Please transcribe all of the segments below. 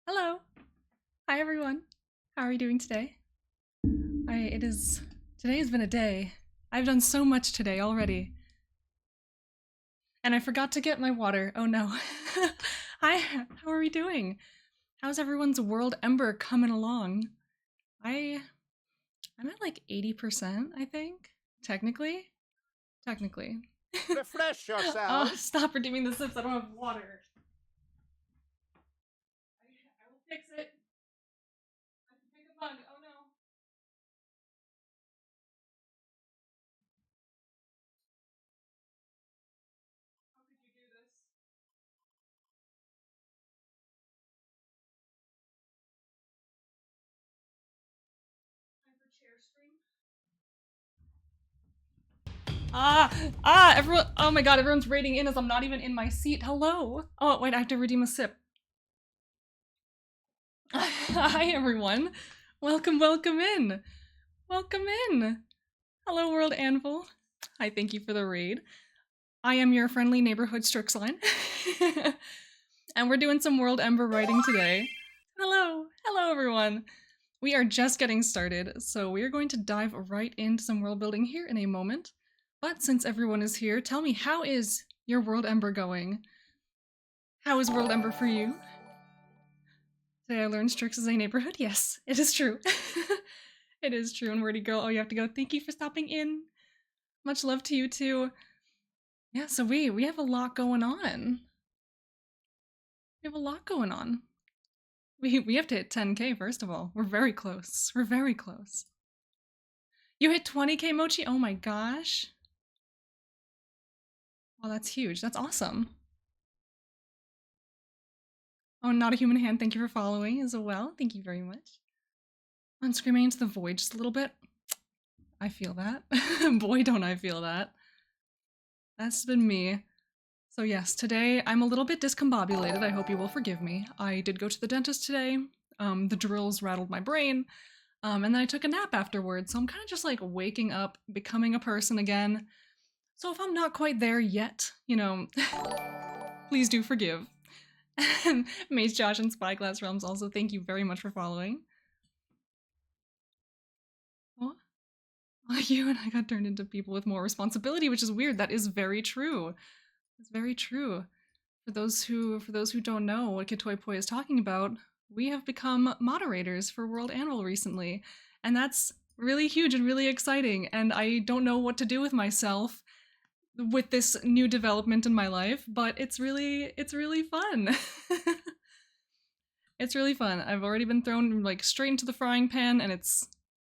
Hello. Hi everyone. How are you doing today? Today has been a day. I've done so much today already. And I forgot to get my water. Oh no. Hi, how are we doing? How's everyone's World Ember coming along? I I'm at like 80%, I think. Technically. Technically. Refresh yourselves. Stop redeeming the sips. I don't have water. I will fix it. I can pick a bug. Oh no. How could you do this? Time for chair stream. Everyone. Oh my god, everyone's raiding in as I'm not even in my seat. Hello. Oh, wait, I have to redeem a sip. Hi, everyone. Welcome, welcome in. Welcome in. Hello, World Anvil. Hi, thank you for the raid. I am your friendly neighborhood Strixline. And we're doing some World Ember writing today. Hello. Hello, everyone. We are just getting started, so we are going to dive right into some world building here in a moment. But since everyone is here, tell me, how is your World Ember going? How is World Ember for you? Today I learned Strix is a neighborhood. Yes, it is true. It is true. And where'd you go? Oh, you have to go. Thank you for stopping in. Much love to you too. Yeah, so we have a lot going on. We have a lot going on. We have to hit 10k first of all. We're very close. We're very close. You hit 20k, Mochi? Oh my gosh. Oh, that's huge. That's awesome. Oh, not a human hand. Thank you for following as well. Thank you very much. I'm screaming into the void just a little bit. I feel that. Boy, don't I feel that. That's been me. So yes, today I'm a little bit discombobulated. I hope you will forgive me. I did go to the dentist today. The drills rattled my brain. And then I took a nap afterwards. So I'm kind of just like waking up, becoming a person again. So if I'm not quite there yet, you know, please do forgive. And Maze Josh and Spyglass Realms also, thank you very much for following. Oh, you and I got turned into people with more responsibility, which is weird. That is very true. It's very true. For those who don't know what Kitoy is talking about, we have become moderators for World Anvil recently, and that's really huge and really exciting. And I don't know what to do with myself with this new development in my life, but it's really fun. It's really fun. I've already been thrown like straight into the frying pan, and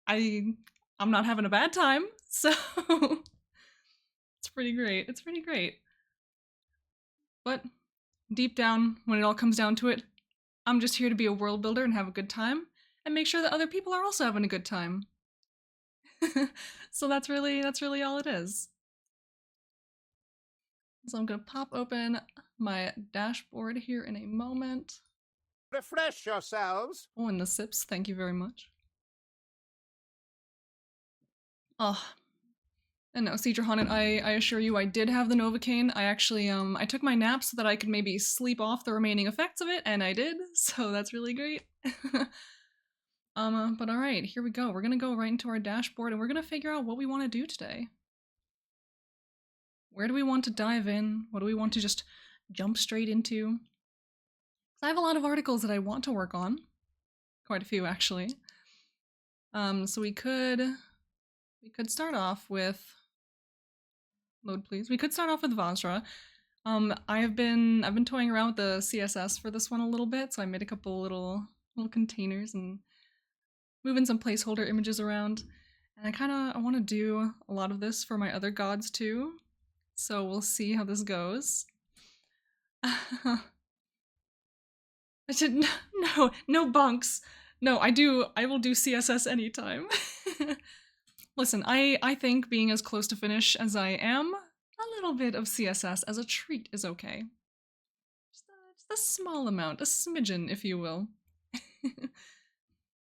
I I'm not having a bad time. So it's pretty great. It's pretty great. But deep down, when it all comes down to it, I'm just here to be a world builder and have a good time and make sure that other people are also having a good time. So that's really all it is. So I'm gonna pop open my dashboard here in a moment. Refresh yourselves. Oh, and the sips, thank you very much. Oh, and no, Cedra Haunted, I assure you I did have the Novocaine. I actually, I took my nap so that I could maybe sleep off the remaining effects of it, and I did, so that's really great. But alright, here we go. We're gonna go right into our dashboard and we're gonna figure out what we want to do today. Where do we want to dive in? What do we want to just jump straight into? I have a lot of articles that I want to work on. Quite a few, actually. So we could start off with load, please. We could start off with Vajra. I've been toying around with the CSS for this one a little bit, so I made a couple little containers and moving some placeholder images around. And I want to do a lot of this for my other gods too. So we'll see how this goes. I didn't. No bunks. No, I will do CSS anytime. Listen, I think being as close to finish as I am, a little bit of CSS as a treat is okay. Just a small amount, a smidgen, if you will.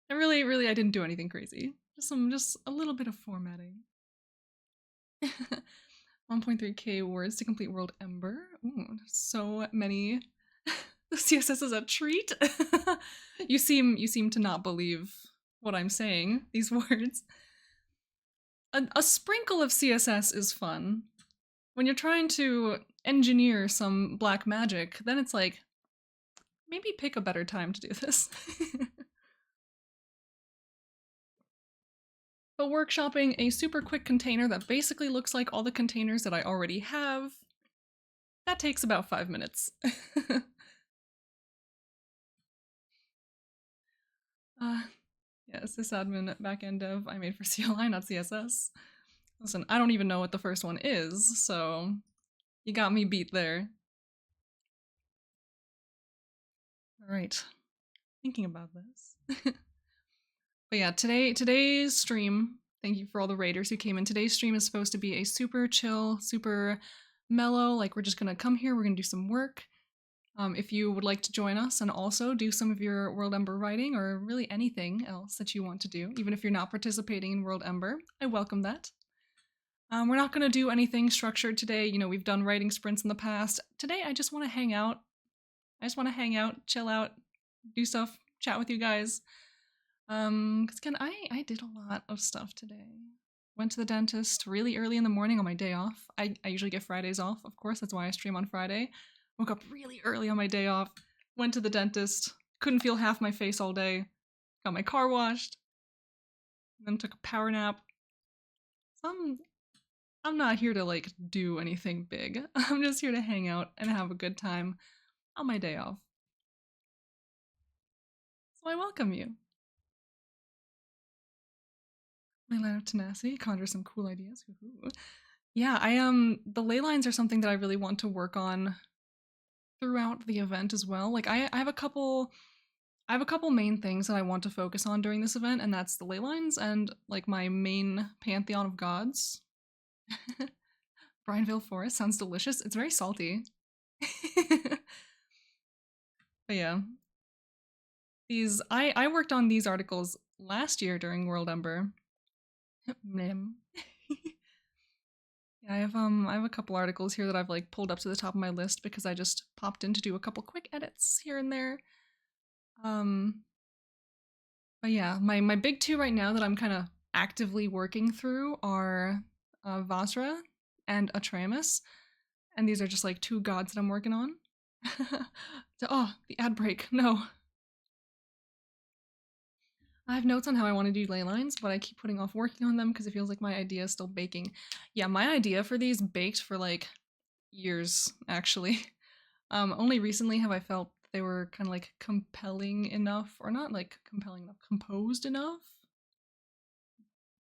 And really, I didn't do anything crazy. Just a little bit of formatting. 1.3k words to complete World Ember. Ooh, so many The CSS is a treat. You seem to not believe what I'm saying, these words. A sprinkle of CSS is fun. When you're trying to engineer some black magic, then it's like, maybe pick a better time to do this. But workshopping a super quick container that basically looks like all the containers that I already have, that takes about 5 minutes. Yeah, sysadmin backend dev I made for CLI, not CSS. Listen, I don't even know what the first one is, so you got me beat there. All right, thinking about this. But yeah, today's stream, thank you for all the raiders who came in. Today's stream is supposed to be a super chill, super mellow, like we're just gonna come here, we're gonna do some work. If you would like to join us and also do some of your WorldEmber writing or really anything else that you want to do, even if you're not participating in WorldEmber, I welcome that. We're not going to do anything structured today. You know, we've done writing sprints in the past. Today, I just want to hang out. I just want to hang out, chill out, do stuff, chat with you guys. Because again, I did a lot of stuff today. Went to the dentist really early in the morning on my day off. I usually get Fridays off, of course. That's why I stream on Friday. Woke up really early on my day off. Went to the dentist. Couldn't feel half my face all day. Got my car washed. Then took a power nap. So I'm not here to like do anything big. I'm just here to hang out and have a good time on my day off. So I welcome you. My line of tenacity, conjure some cool ideas. Ooh. Yeah, the ley lines are something that I really want to work on throughout the event as well. Like I have a couple main things that I want to focus on during this event, and that's the ley lines and like my main pantheon of gods. Brianville Forest sounds delicious. It's very salty. But yeah. I worked on these articles last year during WorldEmber. Yeah, I have a couple articles here that I've like pulled up to the top of my list because I just popped in to do a couple quick edits here and there. But yeah, my big two right now that I'm kind of actively working through are Vasra and Atramus, and these are just like two gods that I'm working on. Oh, the ad break, no. I have notes on how I want to do ley lines, but I keep putting off working on them because it feels like my idea is still baking. Yeah, my idea for these baked for like years, actually. Only recently have I felt they were kind of like compelling enough, or not like compelling enough, composed enough,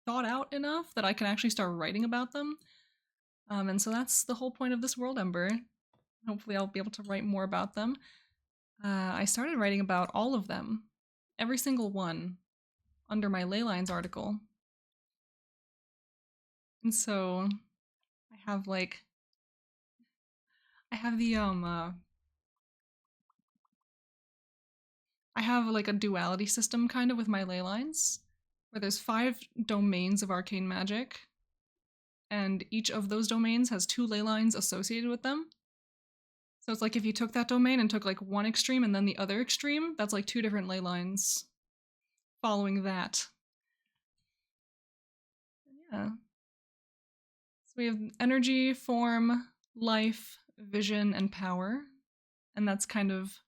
thought out enough that I can actually start writing about them. And so that's the whole point of this WorldEmber. Hopefully I'll be able to write more about them. I started writing about all of them, every single one, under my ley lines article. And so I have like, I have the I have like a duality system kind of with my ley lines, where there's 5 domains of arcane magic, and each of those domains has 2 ley lines associated with them. So it's like if you took that domain and took like one extreme and then the other extreme, that's like 2 different ley lines following that. Yeah. So we have energy, form, life, vision, and power. And that's kind of,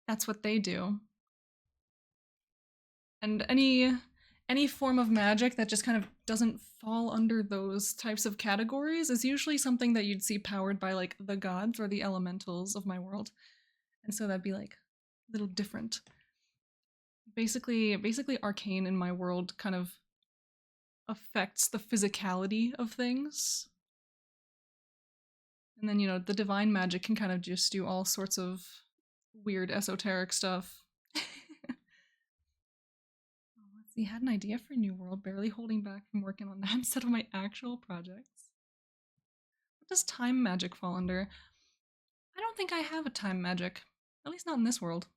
that's what they do. And any form of magic that just kind of doesn't fall under those types of categories is usually something that you'd see powered by like the gods or the elementals of my world. And so that'd be like a little different. Basically arcane in my world kind of affects the physicality of things. And then, you know, the divine magic can kind of just do all sorts of weird esoteric stuff. Let's see, had an idea for a new world, barely holding back from working on that instead of my actual projects. What does time magic fall under? I don't think I have a time magic, at least not in this world.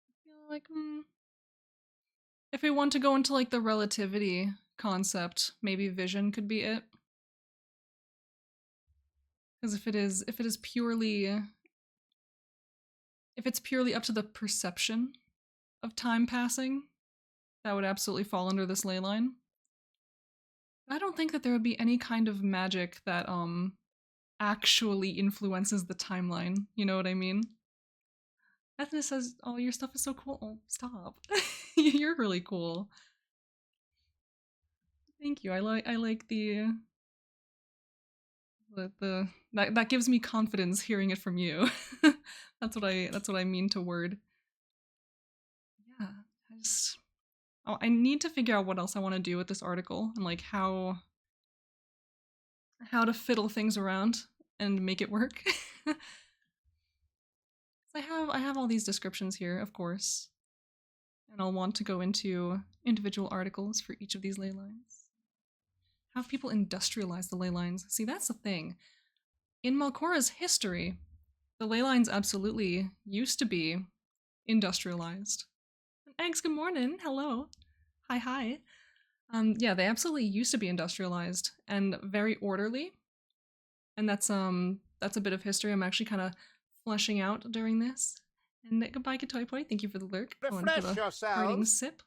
I feel like, if we want to go into like the relativity concept, maybe vision could be it. Because if it's purely up to the perception of time passing, that would absolutely fall under this ley line. I don't think that there would be any kind of magic that actually influences the timeline. You know what I mean? Ethna says, "Oh, your stuff is so cool." Oh, stop. You're really cool. Thank you. I like the that gives me confidence hearing it from you. That's what I mean to word. Yeah, I need to figure out what else I want to do with this article and like how to fiddle things around and make it work. I have all these descriptions here, of course, and I'll want to go into individual articles for each of these ley lines. Have people industrialize the ley lines? See, that's the thing. In Malcora's history, the ley lines absolutely used to be industrialized. Eggs, good morning. Hello. Hi, hi. Yeah, they absolutely used to be industrialized and very orderly. And that's a bit of history I'm actually kind of fleshing out during this. And goodbye, Katoy Poi. Thank you for the lurk. Refresh yourselves. Sip.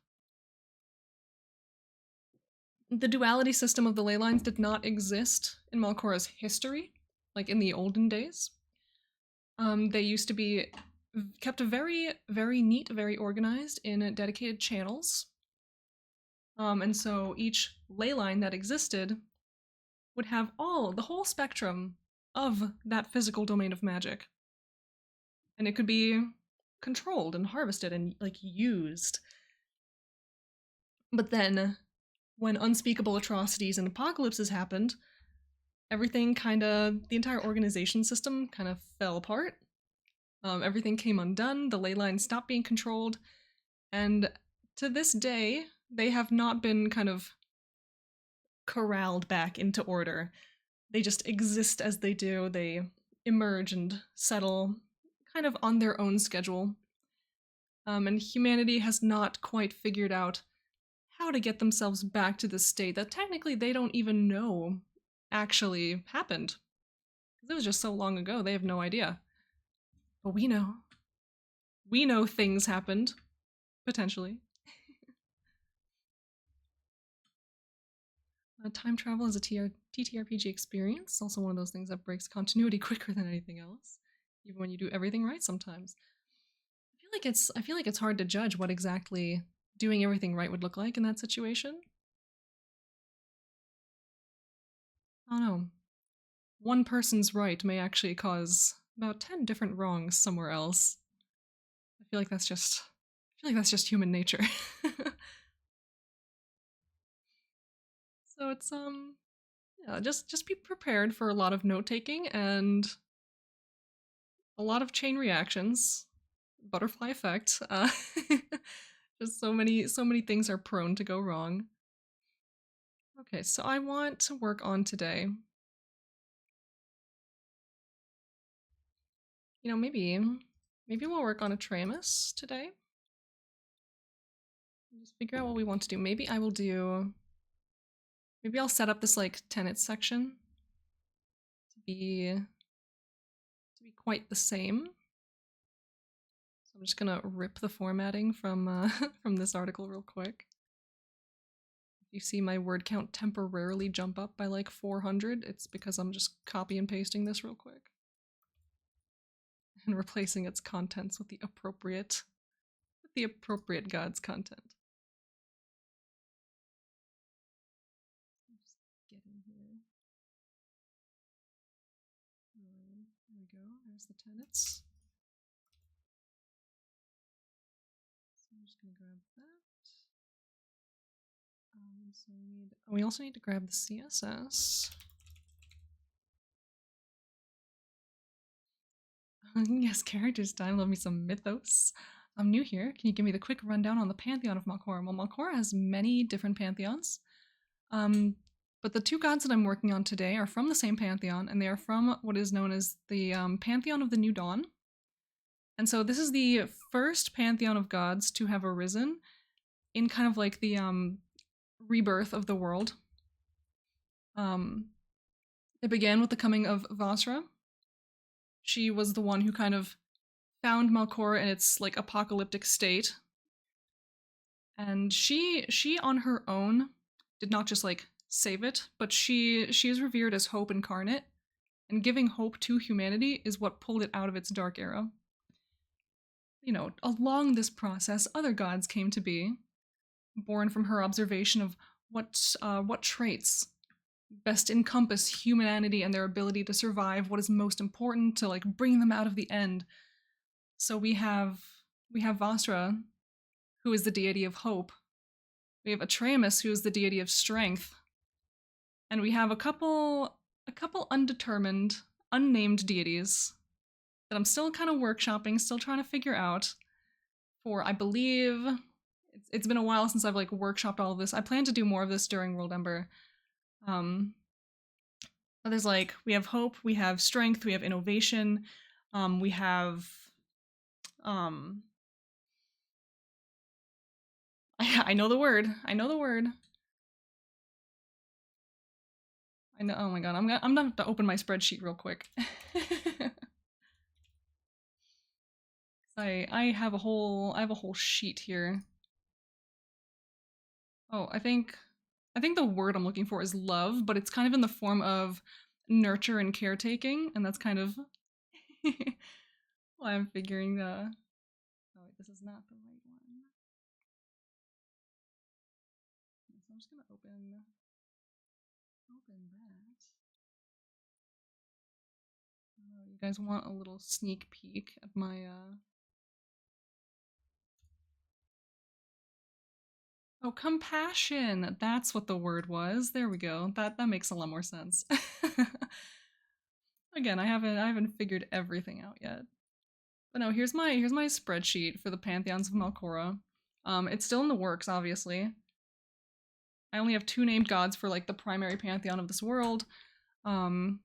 The duality system of the ley lines did not exist in Malcora's history, like in the olden days. They used to be kept very, very neat, very organized in dedicated channels. And so each ley line that existed would have the whole spectrum of that physical domain of magic. And it could be controlled and harvested and like used. But then when unspeakable atrocities and apocalypses happened, the entire organization system kind of fell apart. Everything came undone, the ley lines stopped being controlled, and to this day, they have not been kind of corralled back into order. They just exist as they do, they emerge and settle kind of on their own schedule. And humanity has not quite figured out how to get themselves back to the state that technically they don't even know actually happened. It was just so long ago, they have no idea. But we know. We know things happened, potentially. Time travel is a TTRPG experience, also one of those things that breaks continuity quicker than anything else, even when you do everything right sometimes. I feel like it's hard to judge what exactly doing everything right would look like in that situation. I don't know. One person's right may actually cause about 10 different wrongs somewhere else. I feel like that's just human nature. So it's yeah, just be prepared for a lot of note-taking and a lot of chain reactions. Butterfly effect. Just so many things are prone to go wrong. Okay, so I want to work on today. You know, maybe we'll work on Atreus today. Just figure out what we want to do. Maybe I'll set up this like tenet section to be quite the same. So I'm just gonna rip the formatting from from this article real quick. If you see my word count temporarily jump up by like 400, it's because I'm just copy and pasting this real quick and replacing its contents with the appropriate God's content. Just get in here. There we go. There's the tenets. So I'm just gonna grab that. So we also need to grab the CSS. Yes, characters time. Love me some mythos. I'm new here. Can you give me the quick rundown on the pantheon of Malcora? Well, Malcora has many different pantheons. But the two gods that I'm working on today are from the same pantheon, and they are from what is known as the Pantheon of the New Dawn. And so this is the first pantheon of gods to have arisen in kind of like the rebirth of the world. It began with the coming of Vasra. She was the one who kind of found Malcora in its like apocalyptic state. And she on her own did not just like save it, but she is revered as hope incarnate, and giving hope to humanity is what pulled it out of its dark era. You know, along this process, other gods came to be, born from her observation of what traits best encompass humanity and their ability to survive, what is most important to like bring them out of the end. So we have Vasra, who is the deity of hope. We have Atreus, who is the deity of strength. And we have a couple undetermined, unnamed deities that I'm still kind of workshopping, still trying to figure out. For I believe it's been a while since I've like workshopped all of this. I plan to do more of this during WorldEmber. But there's like, we have hope, we have strength, we have innovation, we have I know the word. I know the word. I know. Oh my god, I'm gonna have to open my spreadsheet real quick. I have a whole sheet here. Oh, I think the word I'm looking for is love, but it's kind of in the form of nurture and caretaking, and that's kind of why I'm figuring the. Oh wait, this is not the right one. So I'm just gonna open that. Oh, you guys want a little sneak peek at my Oh, compassion. That's what the word was. There we go. That makes a lot more sense. Again, I haven't figured everything out yet. But no, here's my spreadsheet for the pantheons of Malcora. It's still in the works, obviously. I only have 2 named gods for like the primary pantheon of this world. And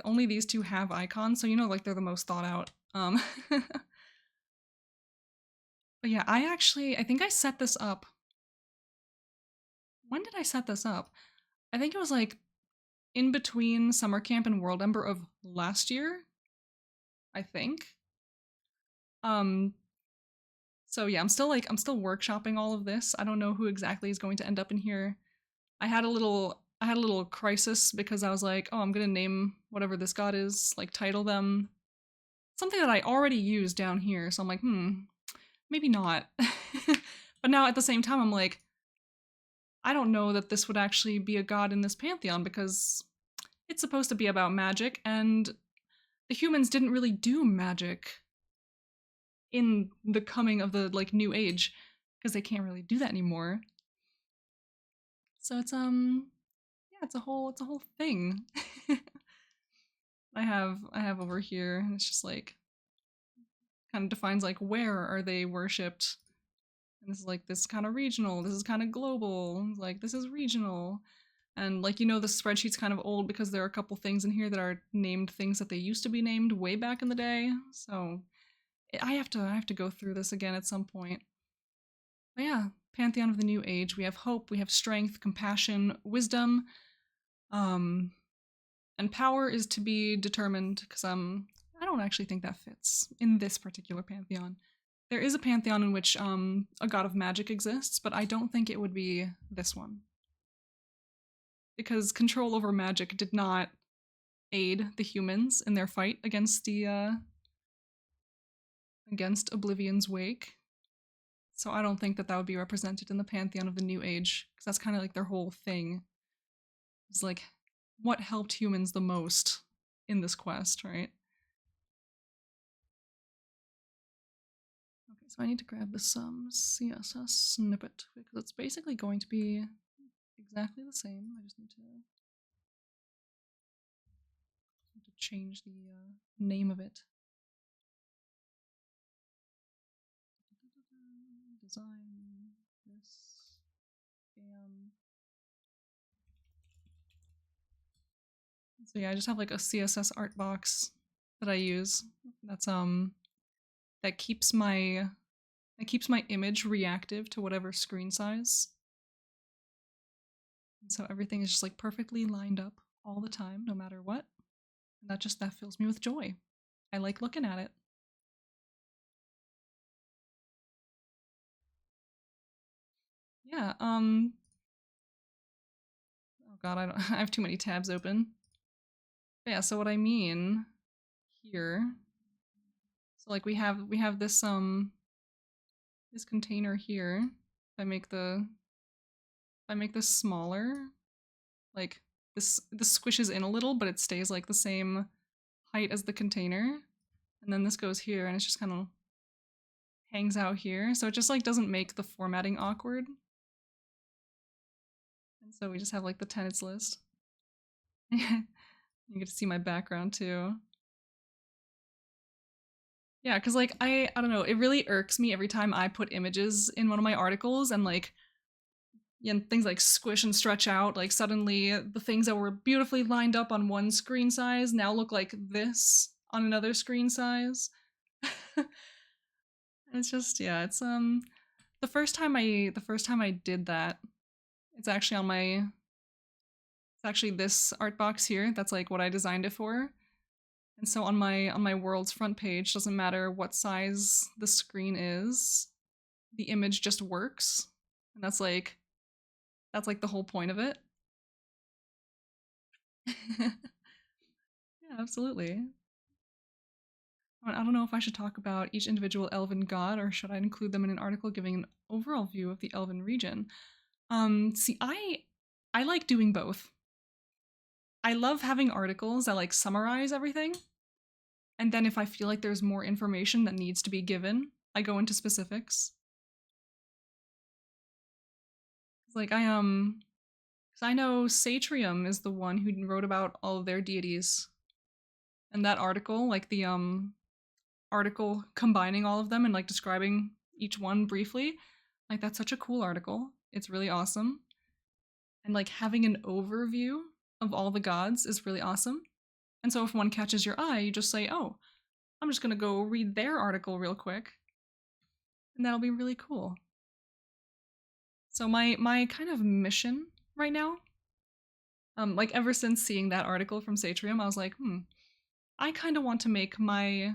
only these 2 have icons, so you know like they're the most thought out. But yeah, I think I set this up. When did I set this up? I think it was like in between summer camp and WorldEmber of last year, I think. So yeah, I'm still workshopping all of this. I don't know who exactly is going to end up in here. I had a little crisis because I was like, oh, I'm gonna name whatever this god is, like title them something that I already used down here. So I'm like, maybe not. But now at the same time, I'm like, I don't know that this would actually be a god in this pantheon because it's supposed to be about magic, and the humans didn't really do magic in the coming of the like new age because they can't really do that anymore. So it's yeah, it's a whole thing. I have over here, and it's just like kind of defines like where are they worshipped. And this is like this kind of regional, this is kind of global, like this is regional. And like, you know, the spreadsheet's kind of old because there are a couple things in here that are named things that they used to be named way back in the day. So I have to go through this again at some point. But yeah, Pantheon of the New Age. We have hope, we have strength, compassion, wisdom, and power is to be determined because I don't actually think that fits in this particular pantheon. There is a pantheon in which a god of magic exists, but I don't think it would be this one. Because control over magic did not aid the humans in their fight against the against Oblivion's Wake. So I don't think that would be represented in the pantheon of the New Age, because that's kind of like their whole thing. It's like, what helped humans the most in this quest, right? Okay, so I need to grab this CSS snippet, because it's basically going to be exactly the same. I just need to change the name of it. Design this. Bam. So yeah, I just have like a CSS art box that I use. That's that keeps my image reactive to whatever screen size And so everything is just like perfectly lined up all the time, no matter what. And that fills me with joy. I like looking at it. Yeah, oh god, I have too many tabs open. But yeah, so what I mean here, so like we have this this container here. If I make this smaller, like this squishes in a little, but it stays like the same height as the container. And then this goes here and it's just kind of hangs out here. So it just like doesn't make the formatting awkward. And so we just have like the tenants list. You get to see my background too. Yeah, because like I don't know, it really irks me every time I put images in one of my articles and like yeah, and things like squish and stretch out. Like suddenly the things that were beautifully lined up on one screen size now look like this on another screen size. It's just yeah, it's the first time I did that, it's actually on my it's actually this art box here. That's like what I designed it for. And so on my world's front page, doesn't matter what size the screen is, the image just works. And that's like the whole point of it. Yeah, absolutely. I don't know if I should talk about each individual elven god or should I include them in an article giving an overall view of the elven region. See, I like doing both. I love having articles that like summarize everything. And then if I feel like there's more information that needs to be given, I go into specifics. Like cause I know Satrium is the one who wrote about all of their deities. And that article, like the article combining all of them and like describing each one briefly, like that's such a cool article. It's really awesome. And like having an overview of all the gods is really awesome. And so if one catches your eye, you just say, "Oh, I'm just going to go read their article real quick." And that'll be really cool. So my kind of mission right now, like ever since seeing that article from Satrium, I was like, I kind of want to make my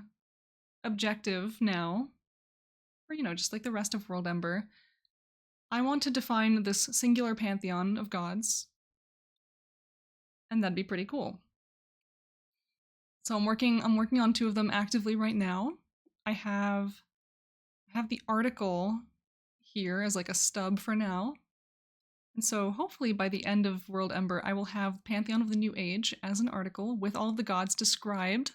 objective now, or you know, just like the rest of WorldEmber, I want to define this singular pantheon of gods, and that'd be pretty cool. So I'm working on two of them actively right now. I have the article here as like a stub for now. And so hopefully by the end of WorldEmber, I will have Pantheon of the New Age as an article with all of the gods described.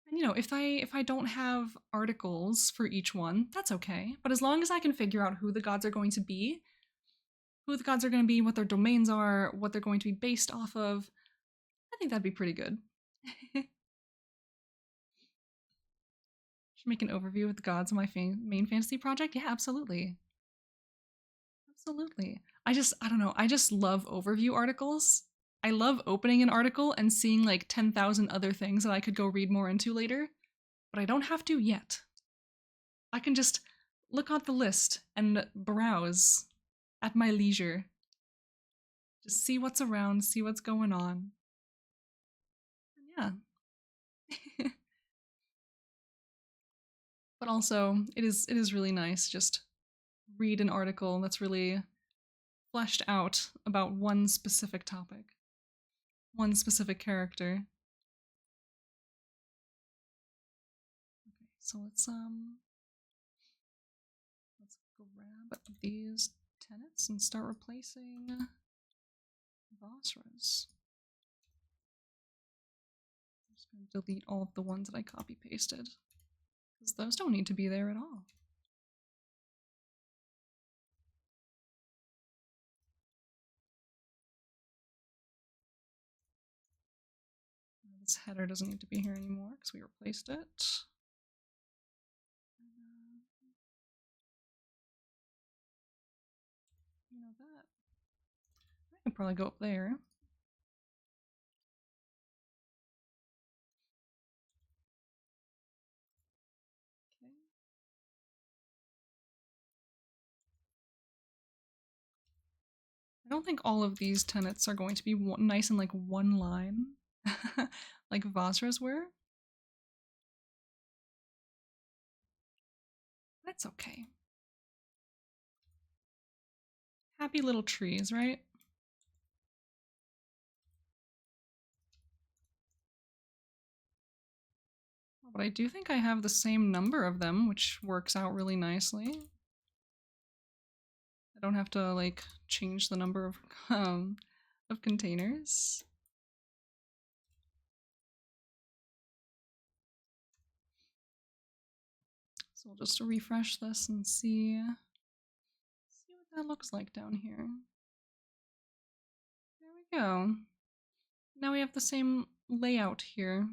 And you know, if I don't have articles for each one, that's okay. But as long as I can figure out who the gods are going to be, what their domains are, what they're going to be based off of, I think that'd be pretty good. Should make an overview of the gods of my main fantasy project? Yeah, absolutely. Absolutely. I don't know, I just love overview articles. I love opening an article and seeing like 10,000 other things that I could go read more into later, but I don't have to yet. I can just look at the list and browse at my leisure. Just see what's around, see what's going on. And yeah. But also, it is really nice just read an article that's really fleshed out about one specific topic, one specific character. Okay, so let's grab these tenants and start replacing Basras. I'm just going to delete all of the ones that I copy pasted because those don't need to be there at all. This header doesn't need to be here anymore because we replaced it. You know that. I could probably go up there. Okay. don't think all of these tenets are going to be nice in like one line, like Vazra's were. That's okay. Happy little trees, right? But I do think I have the same number of them, which works out really nicely. I don't have to like change the number of containers. So we'll just refresh this and see what that looks like down here. There we go. Now we have the same layout here.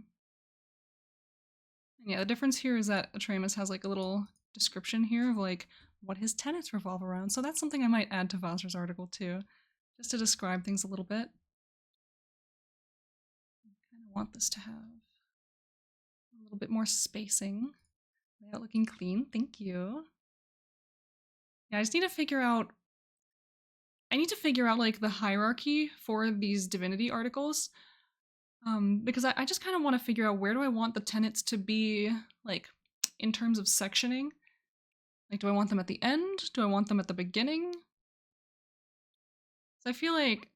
And yeah, the difference here is that Atreus has like a little description here of like what his tenets revolve around. So that's something I might add to Vazra's article too, just to describe things a little bit. I kind of want this to have a little bit more spacing. Layout looking clean, thank you. Yeah, I just need to figure out like the hierarchy for these divinity articles. Because I just kind of want to figure out where do I want the tenets to be, like, in terms of sectioning. Like, do I want them at the end? Do I want them at the beginning? So I feel like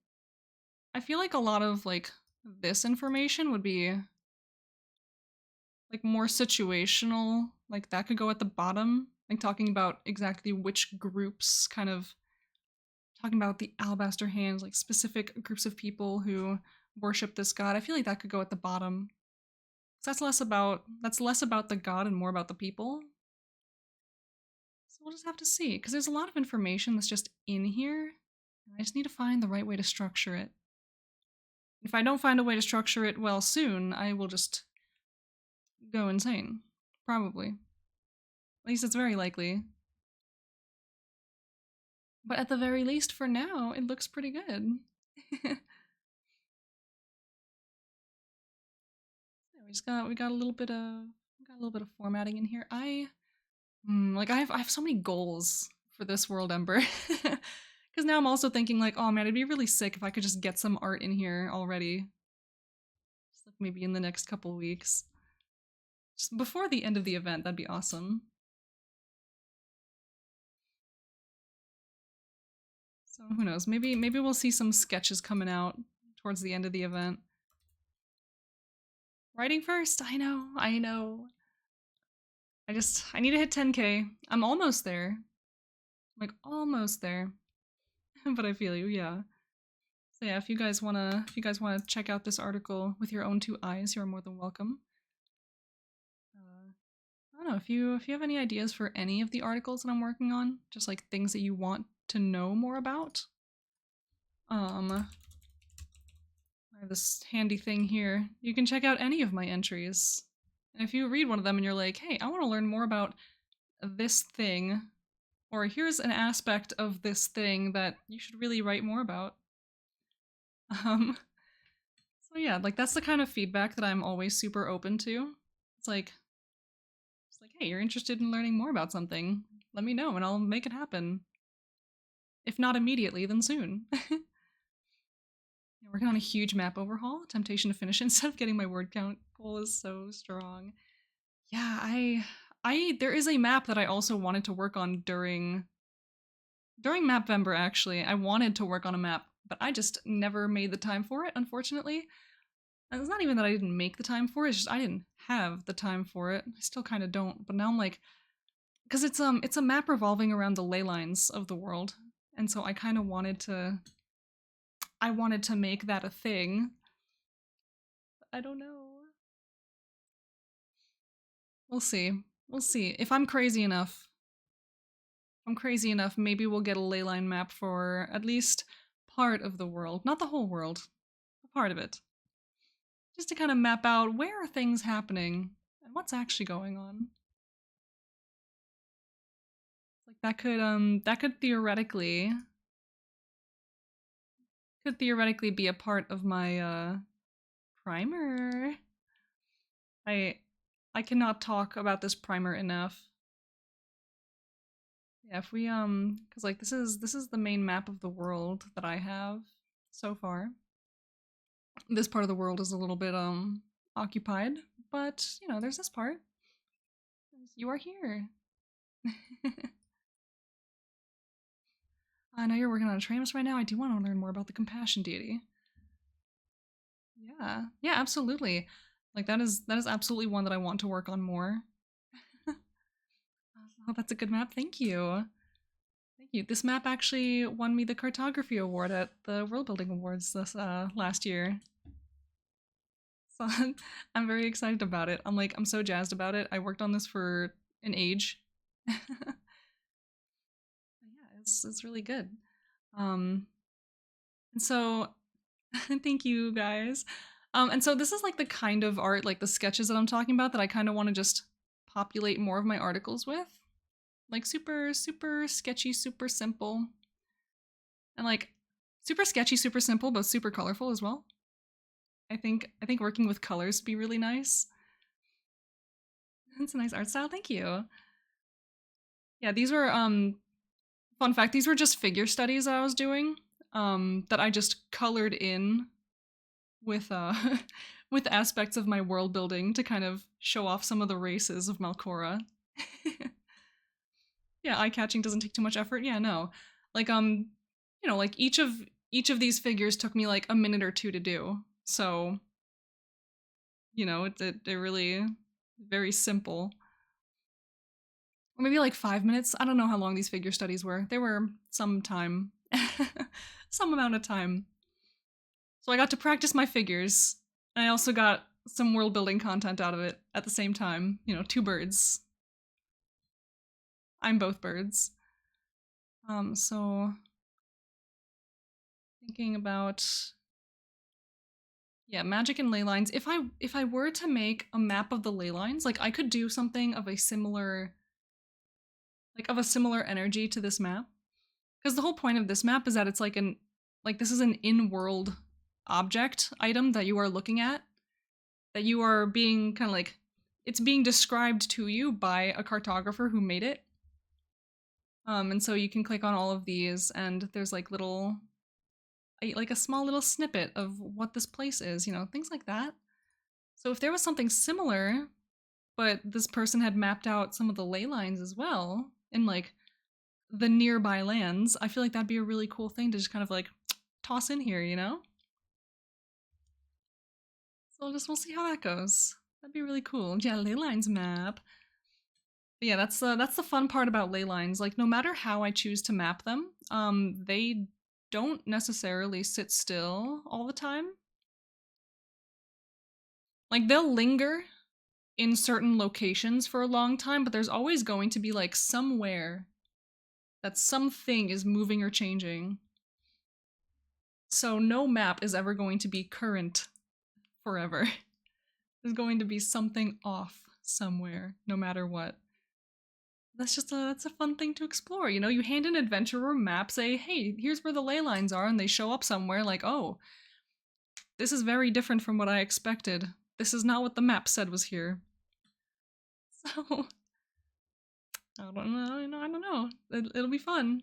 a lot of like this information would be like more situational. Like that could go at the bottom, like talking about exactly which groups, kind of talking about the alabaster hands, like specific groups of people who worship this god. I feel like that could go at the bottom. That's less about the god and more about the people. So we'll just have to see, because there's a lot of information that's just in here. I just need to find the right way to structure it. If I don't find a way to structure it well soon, I will just go insane. Probably. At least it's very likely. But at the very least, for now, it looks pretty good. we got a little bit of formatting in here. I have so many goals for this WorldEmber. Because now I'm also thinking like, oh man, it'd be really sick if I could just get some art in here already. Just like maybe in the next couple weeks. Just before the end of the event, that'd be awesome. So who knows? Maybe we'll see some sketches coming out towards the end of the event. Writing first, I know. I need to hit 10K. I'm almost there. I'm like almost there. But I feel you, yeah. So yeah, if you guys wanna check out this article with your own two eyes, you're more than welcome. I don't know if you have any ideas for any of the articles that I'm working on, just like things that you want to know more about. I have this handy thing here. You can check out any of my entries. And if you read one of them and you're like, hey, I want to learn more about this thing, or here's an aspect of this thing that you should really write more about. So yeah, like that's the kind of feedback that I'm always super open to. It's like, hey, you're interested in learning more about something. Let me know and I'll make it happen. If not immediately, then soon. Working on a huge map overhaul. Temptation to finish instead of getting my word count goal is so strong. Yeah, I there is a map that I also wanted to work on during Mapvember actually. I wanted to work on a map, but I just never made the time for it, unfortunately. And it's not even that I didn't make the time for it, it's just I didn't have the time for it. I still kind of don't, but now I'm like, because it's a map revolving around the ley lines of the world, and so I kind of wanted to make that a thing. I don't know. We'll see. We'll see. If I'm crazy enough, maybe we'll get a leyline map for at least part of the world. Not the whole world, a part of it. Just to kind of map out where are things happening and what's actually going on. Like that could theoretically be a part of my primer. I cannot talk about this primer enough. Yeah, if we cuz like this is the main map of the world that I have so far. This part of the world is a little bit occupied, but you know, there's this part. You are here. I know you're working on a Tramus right now. I do want to learn more about the compassion deity. Yeah. Yeah, absolutely. Like that is absolutely one that I want to work on more. Oh, that's a good map. Thank you. Thank you. This map actually won me the cartography award at the World Building Awards this last year. So I'm very excited about it. I'm so jazzed about it. I worked on this for an age. Yeah, it's really good. Um and so thank you guys. And so this is like the kind of art, like the sketches that I'm talking about that I kind of want to just populate more of my articles with. Like super, super sketchy, super simple. And like super sketchy, super simple, but super colorful as well. I think working with colors would be really nice. That's a nice art style. Thank you. Yeah, these were fun fact, these were just figure studies that I was doing that I just colored in with with aspects of my world building to kind of show off some of the races of Malcora. Yeah, eye catching doesn't take too much effort. Yeah, no. Like you know, like each of these figures took me like a minute or two to do. So, you know, it really very simple. Or maybe like 5 minutes. I don't know how long these figure studies were. They were some time. Some amount of time. So I got to practice my figures. And I also got some world building content out of it at the same time. You know, two birds. I'm both birds. So thinking about yeah, magic and ley lines. If I were to make a map of the ley lines, like I could do something of a similar energy to this map. Because the whole point of this map is that it's like this is an in-world object item that you are looking at, that you are being kind of like it's being described to you by a cartographer who made it. And so you can click on all of these, and there's like like a small little snippet of what this place is, you know, things like that. So if there was something similar, but this person had mapped out some of the ley lines as well in like the nearby lands, I feel like that'd be a really cool thing to just kind of like toss in here, you know? So we'll see how that goes. That'd be really cool. Yeah, ley lines map. But yeah, that's the fun part about ley lines. Like no matter how I choose to map them, they don't necessarily sit still all the time. Like they'll linger in certain locations for a long time, but there's always going to be like somewhere that something is moving or changing. So no map is ever going to be current forever. There's going to be something off somewhere, no matter what. That's a fun thing to explore. You know, you hand an adventurer a map, say, hey, here's where the ley lines are, and they show up somewhere like, oh, this is very different from what I expected. This is not what the map said was here. So I don't know, I don't know. It'll be fun.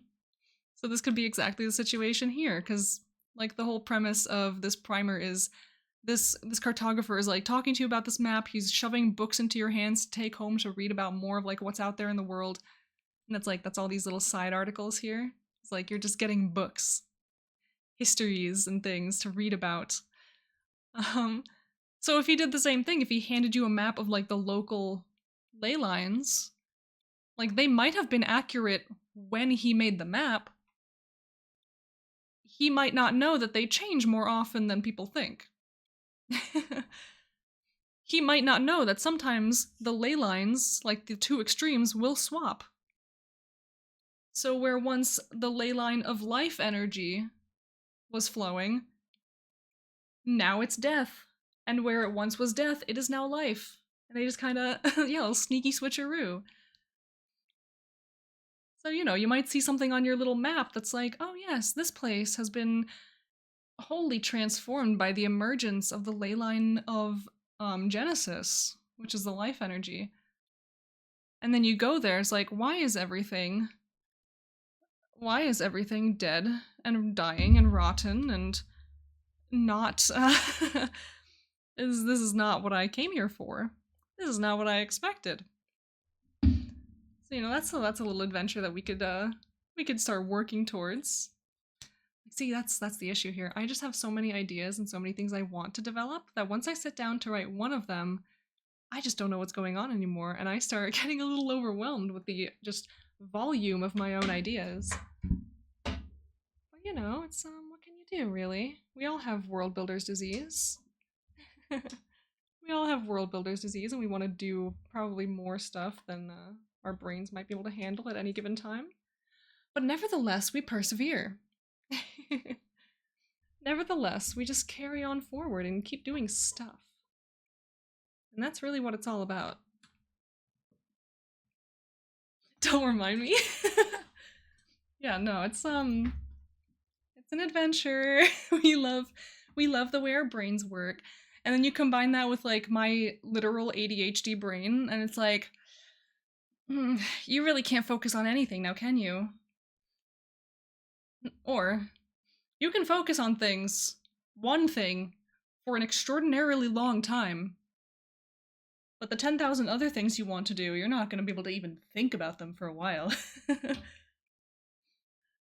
So this could be exactly the situation here, because like the whole premise of this primer is this cartographer is like talking to you about this map. He's shoving books into your hands to take home to read about more of like what's out there in the world. And that's all these little side articles here. It's like you're just getting books, histories and things to read about. Um so if he did the same thing, if he handed you a map of like the local ley lines, like they might have been accurate when he made the map. He might not know that they change more often than people think. He might not know that sometimes the ley lines, like the two extremes, will swap. So where once the ley line of life energy was flowing, now it's death. And where it once was death, it is now life. And they just kind of, yeah, a sneaky switcheroo. So, you know, you might see something on your little map that's like, oh yes, this place has been wholly transformed by the emergence of the ley line of Genesis, which is the life energy. And then you go there, it's like, why is everything why is everything dead and dying and rotten and not, this is not what I came here for. This is not what I expected. So, you know, that's a little adventure that we could start working towards. See, that's the issue here. I just have so many ideas and so many things I want to develop that once I sit down to write one of them, I just don't know what's going on anymore, and I start getting a little overwhelmed with the just volume of my own ideas. But you know, it's what can you do, really? We all have world builder's disease. We all have world builder's disease, and we want to do probably more stuff than our brains might be able to handle at any given time. But nevertheless, we persevere. Nevertheless, we just carry on forward and keep doing stuff. And that's really what it's all about. Don't remind me. Yeah, no, it's an adventure. We love the way our brains work. And then you combine that with like my literal ADHD brain, and it's like, you really can't focus on anything now, can you? Or you can focus on things, one thing, for an extraordinarily long time. But the 10,000 other things you want to do, you're not going to be able to even think about them for a while.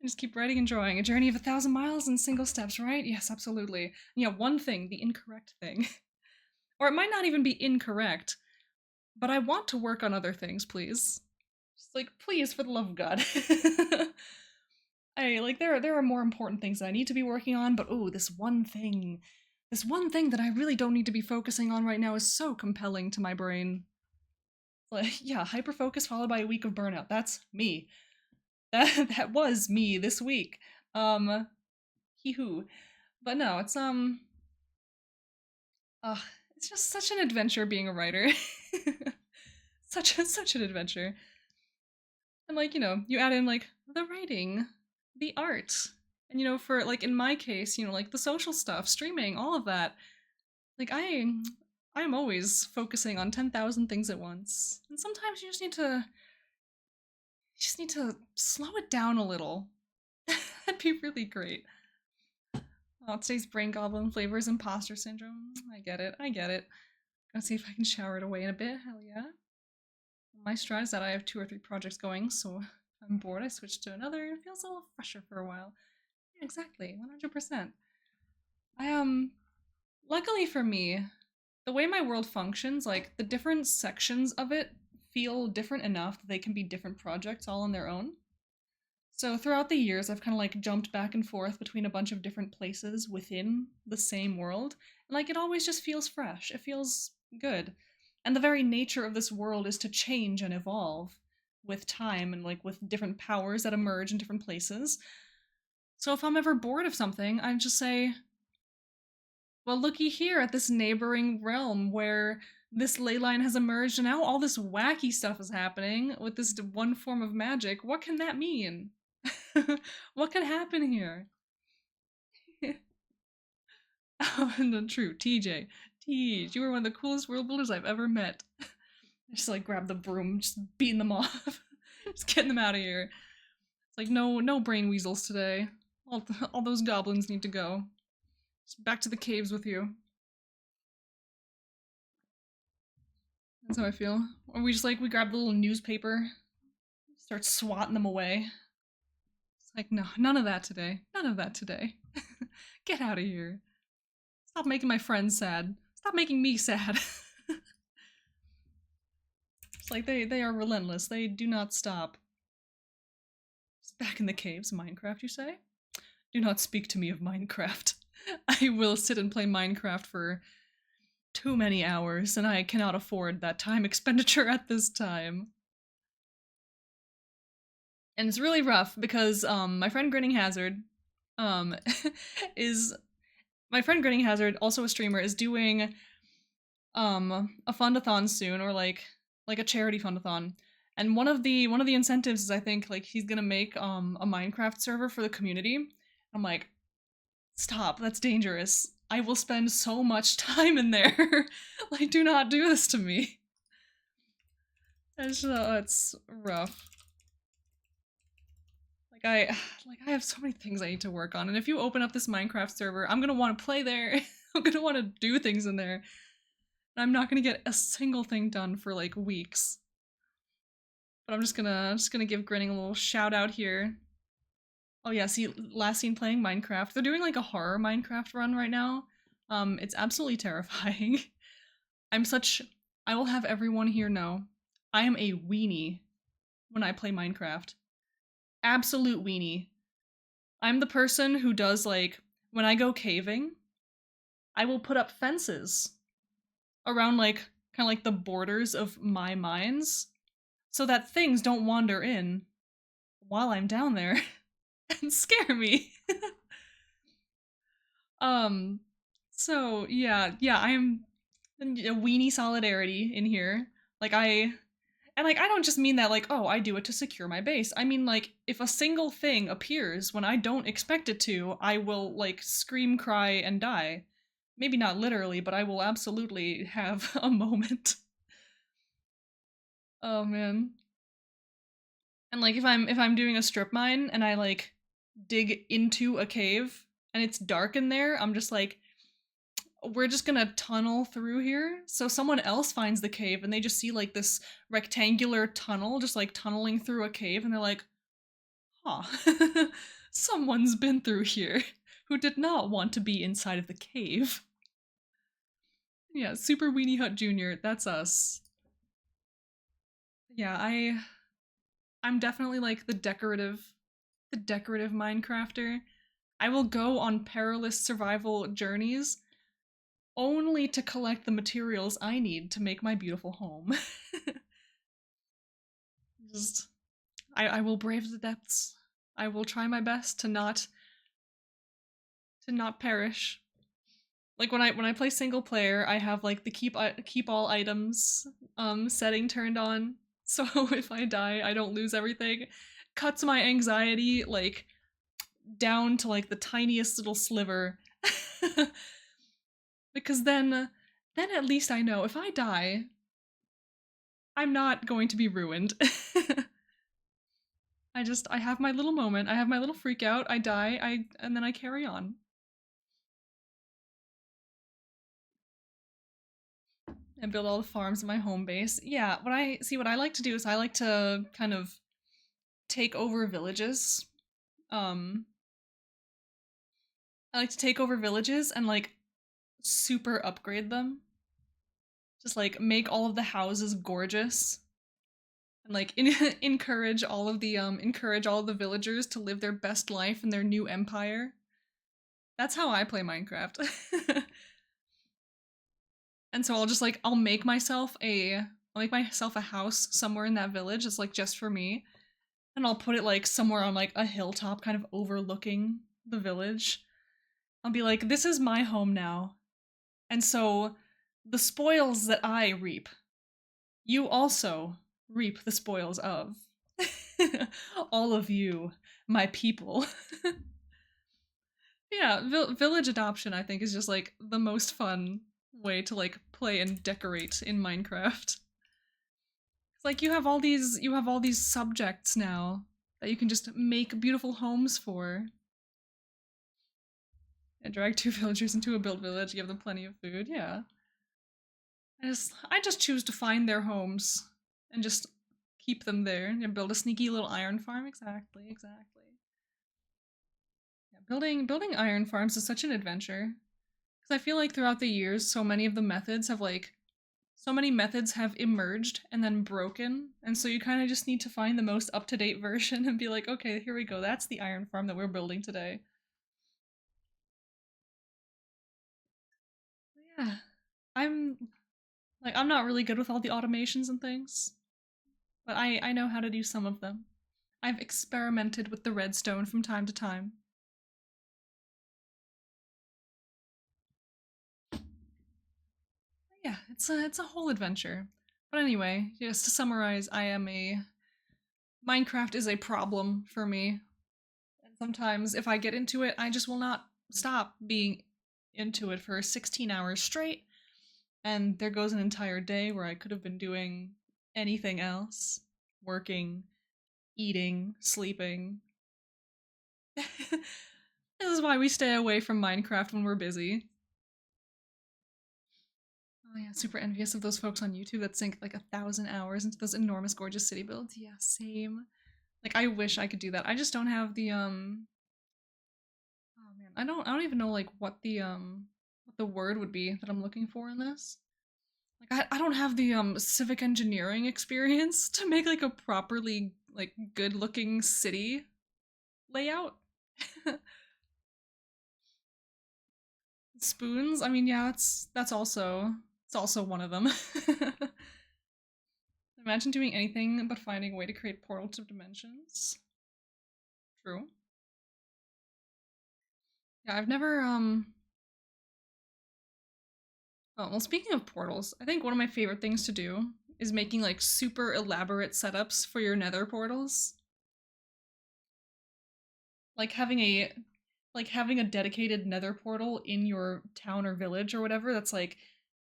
Just keep writing and drawing. A journey of 1,000 miles in single steps, right? Yes, absolutely. Yeah, one thing, the incorrect thing. Or it might not even be incorrect, but I want to work on other things, please. Just like, please, for the love of God. There are more important things that I need to be working on, but oh, this one thing that I really don't need to be focusing on right now is so compelling to my brain. Like, yeah, hyperfocus followed by a week of burnout. That's me. That was me this week. Hee-hoo. But no, it's it's just such an adventure being a writer. such an adventure. And like, you know, you add in like the writing, the art, and you know, for like in my case, you know, like the social stuff, streaming, all of that. Like I'm always focusing on 10,000 things at once. And sometimes you just need to slow it down a little. That'd be really great. Oh, today's brain goblin flavors imposter syndrome. I get it. Gonna see if I can shower it away in a bit. Hell yeah. My strat is that I have 2 or 3 projects going, so if I'm bored, I switch to another. It feels a little fresher for a while. Yeah, exactly. 100%. Luckily for me, the way my world functions, like, the different sections of it feel different enough that they can be different projects all on their own. So throughout the years, I've kind of like jumped back and forth between a bunch of different places within the same world, and like it always just feels fresh. It feels good. And the very nature of this world is to change and evolve with time and like with different powers that emerge in different places. So if I'm ever bored of something, I just say, well, looky here at this neighboring realm where this ley line has emerged and now all this wacky stuff is happening with this one form of magic. What can that mean? What could happen here? Oh, no, true. TJ. Tej, you were one of the coolest world builders I've ever met. I just like grab the broom, just beating them off. Just getting them out of here. It's like no brain weasels today. All those goblins need to go. Just back to the caves with you. That's how I feel. Or we grab the little newspaper, start swatting them away. It's like, no, none of that today. None of that today. Get out of here. Stop making my friends sad. Stop making me sad. It's like they are relentless. They do not stop. Just back in the caves, Minecraft, you say? Do not speak to me of Minecraft. I will sit and play Minecraft for too many hours, and I cannot afford that time expenditure at this time. And it's really rough because my friend Grinning Hazard is my friend Grinning Hazard, also a streamer, is doing a fundathon soon, or like a charity fundathon. And one of the incentives is, I think, like he's gonna make a Minecraft server for the community. I'm like, stop, that's dangerous. I will spend so much time in there. Like, do not do this to me. It's rough. Like, I have so many things I need to work on, and if you open up this Minecraft server, I'm gonna want to play there. I'm gonna want to do things in there. And I'm not gonna get a single thing done for like weeks. But I'm just gonna give Grinning a little shout out here. Oh yeah, see, last seen playing Minecraft. They're doing like a horror Minecraft run right now. It's absolutely terrifying. I will have everyone here know, I am a weenie when I play Minecraft. Absolute weenie. I'm the person who does like, when I go caving, I will put up fences around like, kind of like the borders of my mines so that things don't wander in while I'm down there and scare me. um, so yeah, I am a weenie solidarity in here. Like I don't just mean that like, oh, I do it to secure my base. I mean like if a single thing appears when I don't expect it to, I will like scream, cry, and die. Maybe not literally, but I will absolutely have a moment. Oh man. And like if I'm doing a strip mine and I like dig into a cave and it's dark in there, I'm just like, we're just gonna tunnel through here. So someone else finds the cave and they just see like this rectangular tunnel just like tunneling through a cave and they're like, huh, someone's been through here who did not want to be inside of the cave. Yeah, Super Weenie Hut Jr., that's us. Yeah, I'm definitely like the decorative Minecrafter. I will go on perilous survival journeys only to collect the materials I need to make my beautiful home. Just I will brave the depths. I will try my best to not perish. Like when I play single player, I have like the keep all items setting turned on. So if I die, I don't lose everything. Cuts my anxiety like down to like the tiniest little sliver. Because then at least I know if I die, I'm not going to be ruined. I have my little moment. I have my little freak out. I die. And then I carry on. And build all the farms in my home base. Yeah, what I like to do is I like to kind of take over villages. Um I like to take over villages and like super upgrade them. Just like make all of the houses gorgeous and like encourage all of the villagers to live their best life in their new empire. That's how I play Minecraft. And so I'll make myself a house somewhere in that village. It's like just for me. And I'll put it like somewhere on like a hilltop kind of overlooking the village. I'll be like, this is my home now. And so the spoils that I reap, you also reap the spoils of. All of you, my people. Yeah, village adoption I think is just like the most fun way to like play and decorate in Minecraft. It's like you have all these subjects now that you can just make beautiful homes for. And drag two villagers into a built village, give them plenty of food. Yeah. I just choose to find their homes and just keep them there and build a sneaky little iron farm. Exactly, exactly. Yeah, building iron farms is such an adventure. Because I feel like throughout the years, so many methods have emerged and then broken, and so you kind of just need to find the most up-to-date version and be like, okay, here we go. That's the iron farm that we're building today. Yeah, I'm I'm not really good with all the automations and things, but I know how to do some of them. I've experimented with the redstone from time to time. Yeah, it's a whole adventure. But anyway, just to summarize, Minecraft is a problem for me. And sometimes if I get into it, I just will not stop being into it for 16 hours straight. And there goes an entire day where I could have been doing anything else, working, eating, sleeping. This is why we stay away from Minecraft when we're busy. Oh yeah, super envious of those folks on YouTube that sink like 1,000 hours into those enormous, gorgeous city builds. Yeah, same. Like I wish I could do that. I just don't have the Oh man, I don't even know like what the word would be that I'm looking for in this. Like I don't have the civic engineering experience to make like a properly like good looking city layout. Spoons? I mean, yeah, that's also it's also one of them. Imagine doing anything but finding a way to create portals of dimensions. True. Yeah, I've never oh, well, speaking of portals, I think one of my favorite things to do is making like super elaborate setups for your nether portals. Like having a dedicated nether portal in your town or village or whatever that's like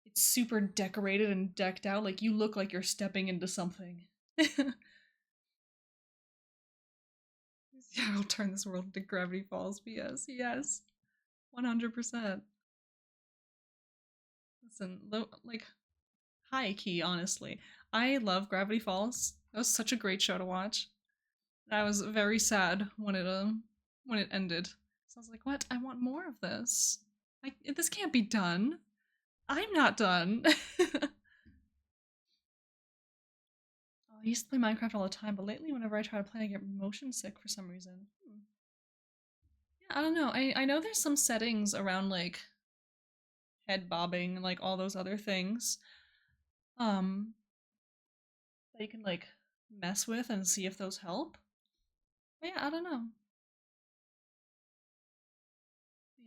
it's super decorated and decked out, like you look like you're stepping into something. Yeah, I'll turn this world into Gravity Falls BS. Yes. 100%. Listen, like high key, honestly. I love Gravity Falls. That was such a great show to watch. I was very sad when it ended. So I was like, "What? I want more of this. This can't be done. I'm not done." Oh, I used to play Minecraft all the time, but lately whenever I try to play, I get motion sick for some reason. Yeah, I don't know. I know there's some settings around like head bobbing and like all those other things. Um, that you can like mess with and see if those help. But yeah, I don't know.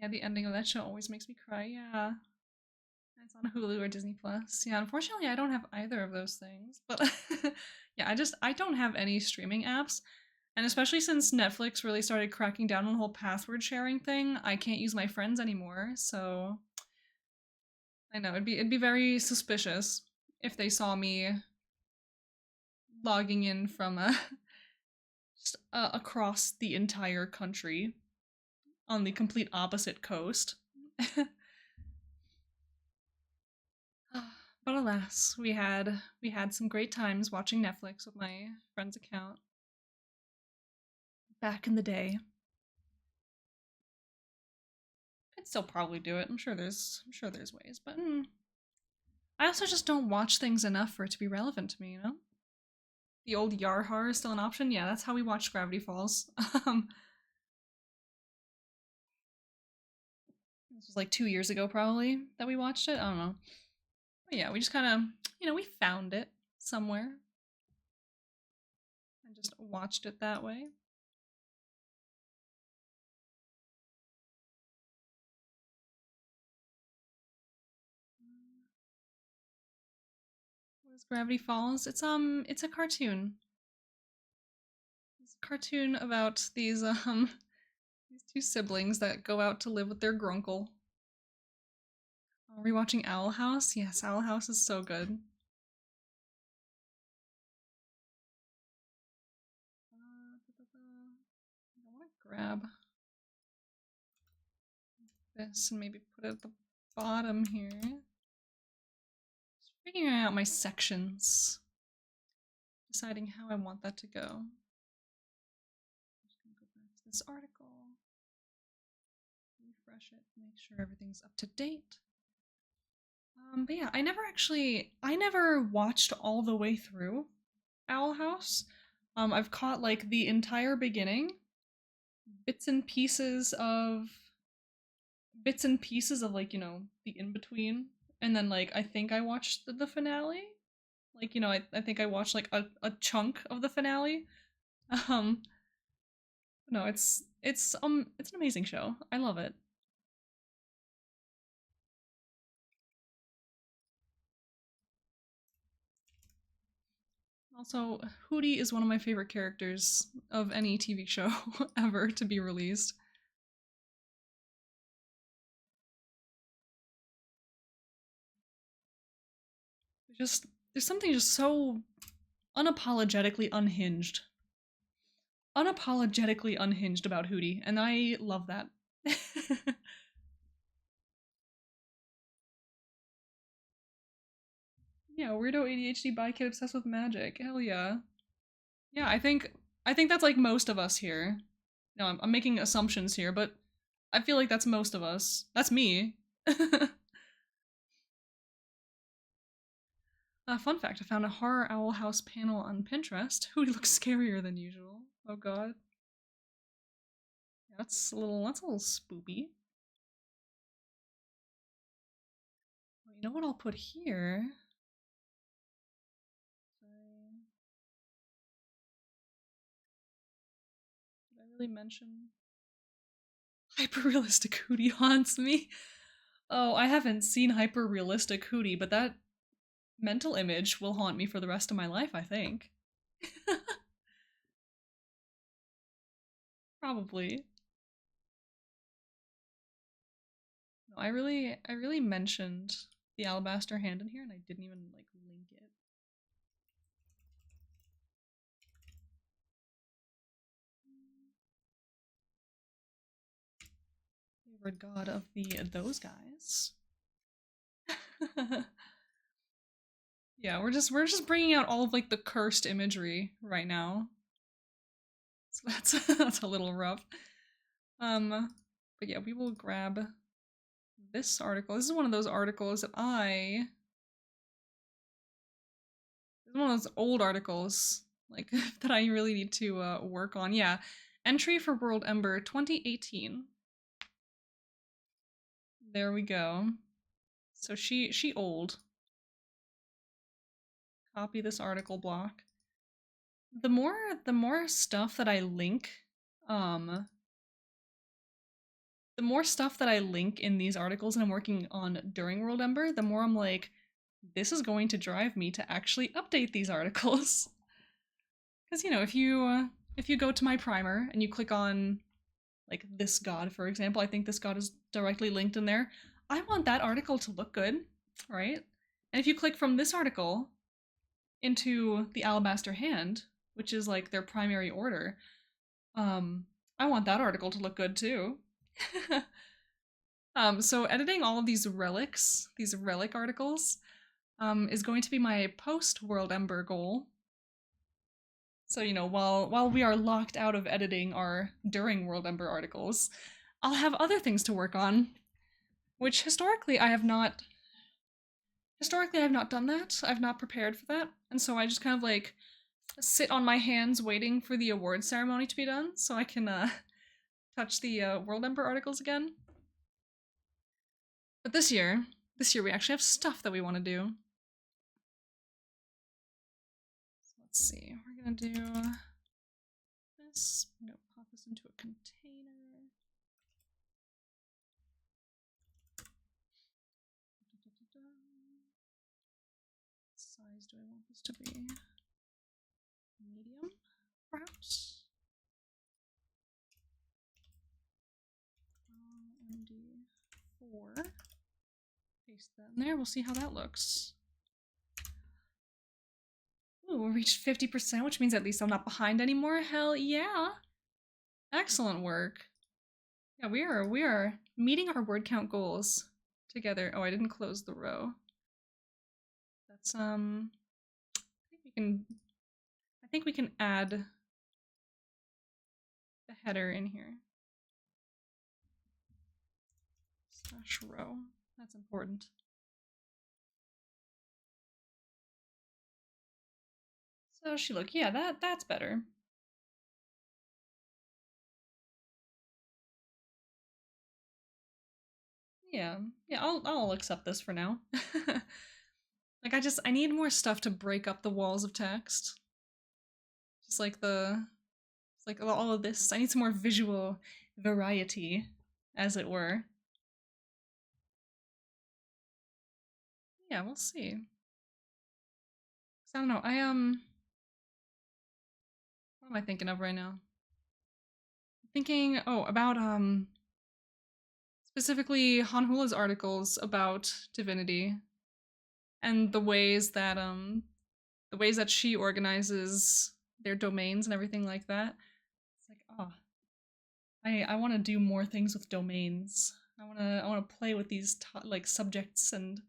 Yeah, the ending of that show always makes me cry. Yeah. It's on Hulu or Disney Plus. Yeah, unfortunately, I don't have either of those things. But yeah, I don't have any streaming apps. And especially since Netflix really started cracking down on the whole password sharing thing, I can't use my friends anymore. So I know it'd be very suspicious if they saw me logging in from just across the entire country on the complete opposite coast. But alas, we had some great times watching Netflix with my friend's account back in the day. I'd still probably do it. I'm sure there's ways, but I also just don't watch things enough for it to be relevant to me, you know? The old Yarhar is still an option. Yeah, that's how we watched Gravity Falls. um this was like 2 years ago probably that we watched it. I don't know. But yeah, we just kind of, we found it somewhere and just watched it that way. What is Gravity Falls? It's a cartoon. It's a cartoon about these two siblings that go out to live with their grunkle. Are we watching Owl House? Yes, Owl House is so good. I want to grab this and maybe put it at the bottom here. Just figuring out my sections. Deciding how I want that to go. I'm just gonna go back to this article. Refresh it, make sure everything's up to date. But yeah, I never watched all the way through Owl House. I've caught like the entire beginning, bits and pieces of like, the in between. And then like I think I watched the finale. Like, I think I watched like a chunk of the finale. Um no, it's an amazing show. I love it. Also, Hootie is one of my favorite characters of any TV show ever to be released. Just there's something just so unapologetically unhinged unapologetically unhinged about Hootie, and I love that. Yeah, weirdo ADHD bi kid obsessed with magic. Hell yeah. Yeah, I think that's like most of us here. No, I'm making assumptions here, but I feel like that's most of us. That's me. Fun fact, I found a horror owl house panel on Pinterest. Hootie looks scarier than usual. Oh god. Yeah, that's a little spoopy. Well, you know what I'll put here? Did I really mention? Hyper-realistic Hootie haunts me. Oh, I haven't seen hyper-realistic Hootie, but that mental image will haunt me for the rest of my life, I think. Probably. No, I really mentioned the alabaster hand in here, and I didn't even like link it. Favorite god of those guys. Yeah, we're just bringing out all of like the cursed imagery right now. So that's that's a little rough. But yeah, we will grab this article. This is one of those articles that this is one of those old articles like that I really need to work on. Yeah, entry for WorldEmber 2018. There we go. So she old. Copy this article block. The more stuff that I link, the more stuff that I link in these articles and I'm working on during WorldEmber, the more I'm like, this is going to drive me to actually update these articles. Because you know, if you go to my primer and you click on like this god, for example, I think this god is directly linked in there. I want that article to look good, right? And if you click from this article into the alabaster hand, which is like their primary order, I want that article to look good too. So editing all of these relics, these relic articles, is going to be my post WorldEmber goal. So you know, while we are locked out of editing our during WorldEmber articles, I'll have other things to work on, which historically I have not done that. I've not prepared for that, and so I just kind of like sit on my hands waiting for the award ceremony to be done so I can touch the WorldEmber articles again. But this year we actually have stuff that we want to do. So let's see. We're gonna do this. I'm gonna pop this into a container. What size do I want this to be? Medium, perhaps? MD4. Paste that in there. We'll see how that looks. Ooh, we reached 50%, which means at least I'm not behind anymore. Hell yeah! Excellent work. Yeah, we are meeting our word count goals together. Oh, I didn't close the row. That's I think we can add the header in here. Slash row. That's important. So she look, yeah, that's better. Yeah, I'll accept this for now. Like I need more stuff to break up the walls of text. Just like all of this. I need some more visual variety, as it were. Yeah, we'll see. I don't know. What am I thinking of right now? I'm thinking about specifically Hanhula's articles about divinity and the ways that she organizes their domains and everything like that. I want to do more things with domains. I wanna play with these like subjects and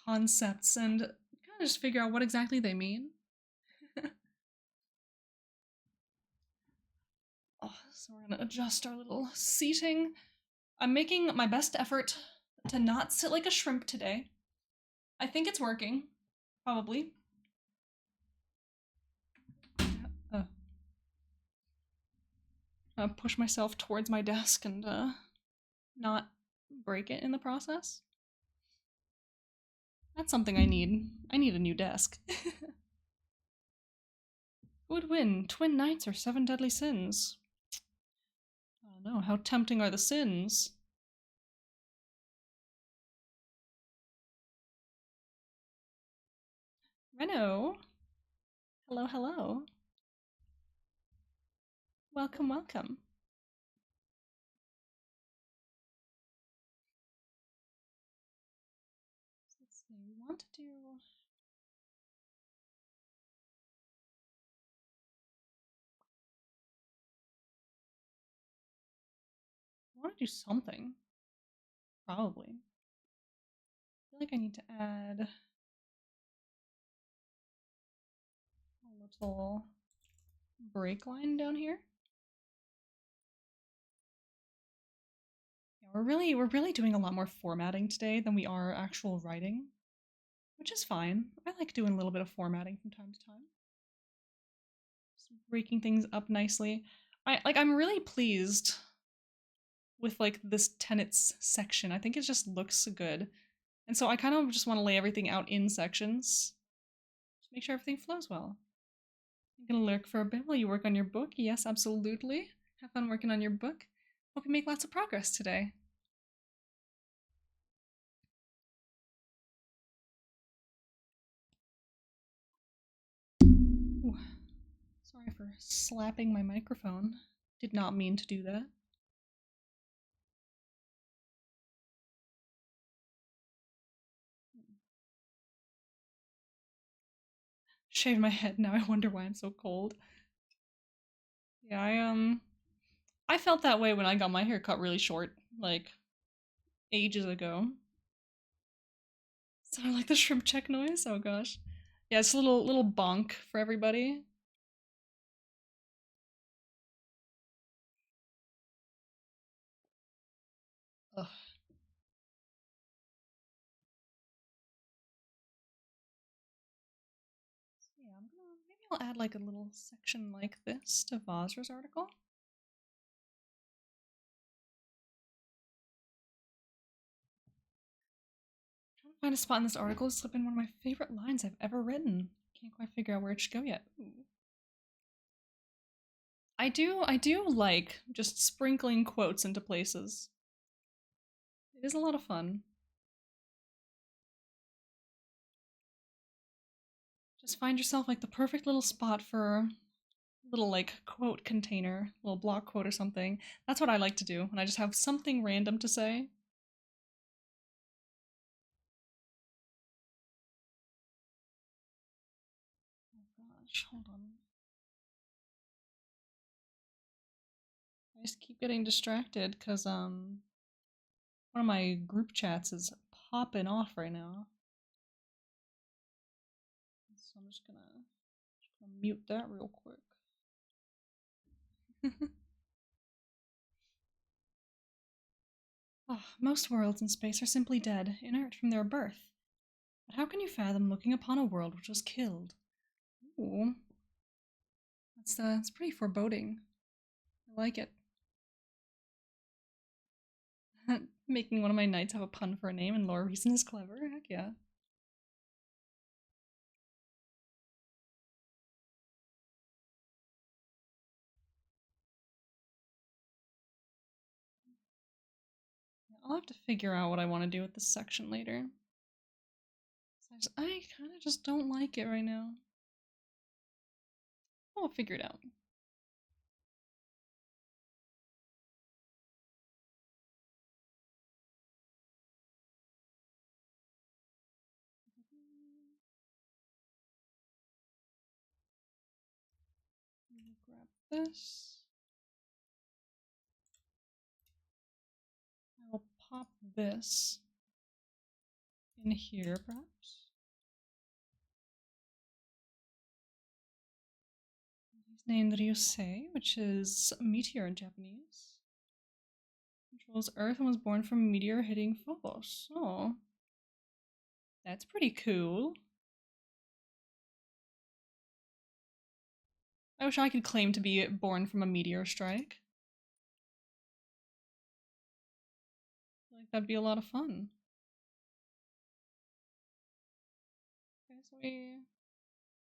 concepts and kind of just figure out what exactly they mean. Oh, so we're gonna adjust our little seating. I'm making my best effort to not sit like a shrimp today. I think it's working, probably. Uh, push myself towards my desk and not break it in the process. That's something I need. I need a new desk. Who would win? Twin Knights or Seven Deadly Sins? I don't know. How tempting are the sins? Reno! Hello, hello. Welcome, welcome. Let's see, we want to do... I want to do something. Probably. I feel like I need to add a little break line down here. Yeah, we're really doing a lot more formatting today than we are actual writing, which is fine. I like doing a little bit of formatting from time to time. Just breaking things up nicely. I'm really pleased with like this tenets section. I think it just looks good. And so I kind of just want to lay everything out in sections. Just make sure everything flows well. I'm gonna lurk for a bit while you work on your book. Yes, absolutely. Have fun working on your book. Hope you make lots of progress today. Ooh. Sorry for slapping my microphone. Did not mean to do that. Shaved my head, now I wonder why I'm so cold. Yeah, I felt that way when I got my hair cut really short, like ages ago. Sound like the shrimp check noise? Oh gosh. Yeah, it's a little bonk for everybody. Ugh. So yeah, maybe I'll add like a little section like this to Vozra's article. Trying to find a spot in this article to slip in one of my favorite lines I've ever written. Can't quite figure out where it should go yet. Ooh. I do like just sprinkling quotes into places. It is a lot of fun. Just find yourself like the perfect little spot for a little like quote container, little block quote or something. That's what I like to do when I just have something random to say. Oh gosh, hold on. I just keep getting distracted because one of my group chats is popping off right now. So I'm just gonna mute that real quick. Oh, most worlds in space are simply dead, inert from their birth. But how can you fathom looking upon a world which was killed? Ooh. That's pretty foreboding. I like it. Making one of my knights have a pun for a name and lore reason is clever. Heck yeah. I'll have to figure out what I want to do with this section later. I kind of just don't like it right now. I'll figure it out. Grab this. pop this in here, perhaps. His name Ryusei, which is a meteor in Japanese. Controls Earth and was born from a meteor hitting Phobos. Oh. That's pretty cool. I wish I could claim to be born from a meteor strike. I feel like that'd be a lot of fun. Okay,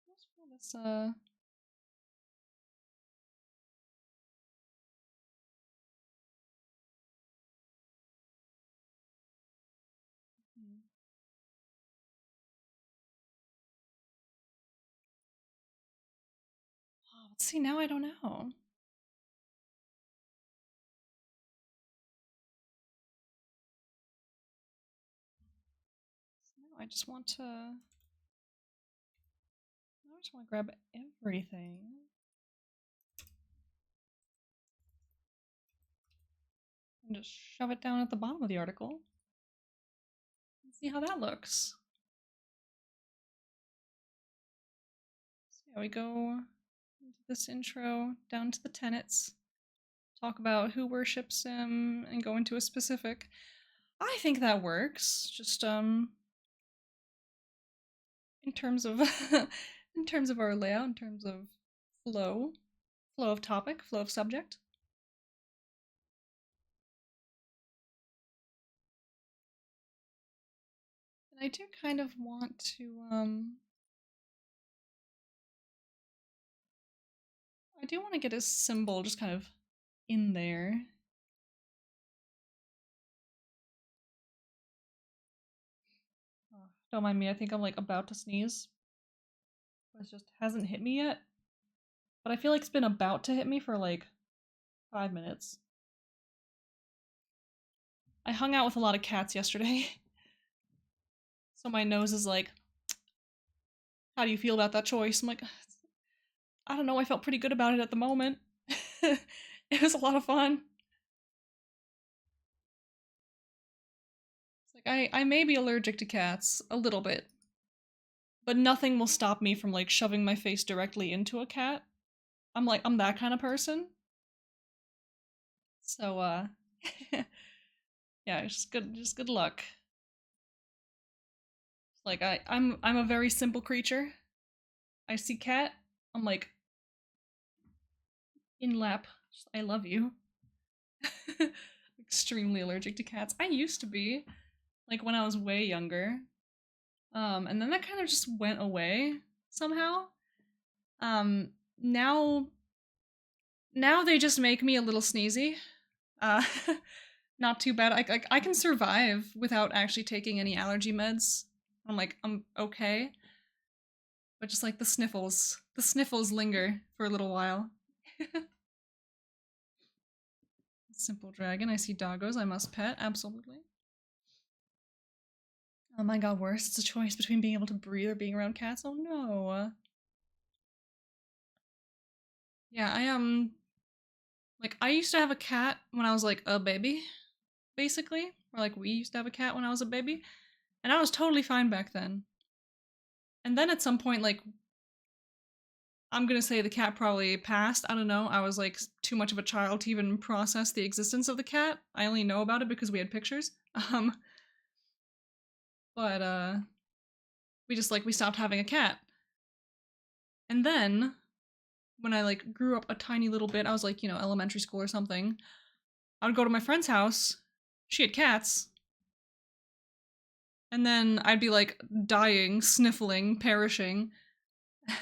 so let's pull this oh, let's see, now I don't know. So now I just want to grab everything. And just shove it down at the bottom of the article. And see how that looks. So yeah, we go into this intro, down to the tenets, talk about who worships him, and go into a specific. I think that works. Just in terms of in terms of our layout, in terms of flow of topic, flow of subject. And I do kind of want to I do want to get a symbol just kind of in there. Oh, don't mind me, I think I'm like about to sneeze. It just hasn't hit me yet. But I feel like it's been about to hit me for like 5 minutes. I hung out with a lot of cats yesterday. So my nose is like, how do you feel about that choice? I'm like, I don't know, I felt pretty good about it at the moment. It was a lot of fun. It's like, I may be allergic to cats, a little bit. But nothing will stop me from like shoving my face directly into a cat. I'm that kind of person. So yeah, just good luck. Like I'm a very simple creature. I see cat, I'm like in lap. I love you. Extremely allergic to cats. I used to be, like when I was way younger. And then that kind of just went away somehow. Um, now they just make me a little sneezy. Uh, not too bad. I can survive without actually taking any allergy meds. I'm okay. But just like the sniffles linger for a little while. Simple dragon. I see doggos. I must pet. Absolutely. Oh my god, worse. It's a choice between being able to breathe or being around cats. Oh no. Yeah, like I used to have a cat when I was like a baby, basically. Or like we used to have a cat when I was a baby. And I was totally fine back then. And then at some point, like I'm gonna say the cat probably passed. I don't know. I was like too much of a child to even process the existence of the cat. I only know about it because we had pictures. Um, but we stopped having a cat. And then when I like grew up a tiny little bit, I was like, elementary school or something. I would go to my friend's house. She had cats. And then I'd be like dying, sniffling, perishing.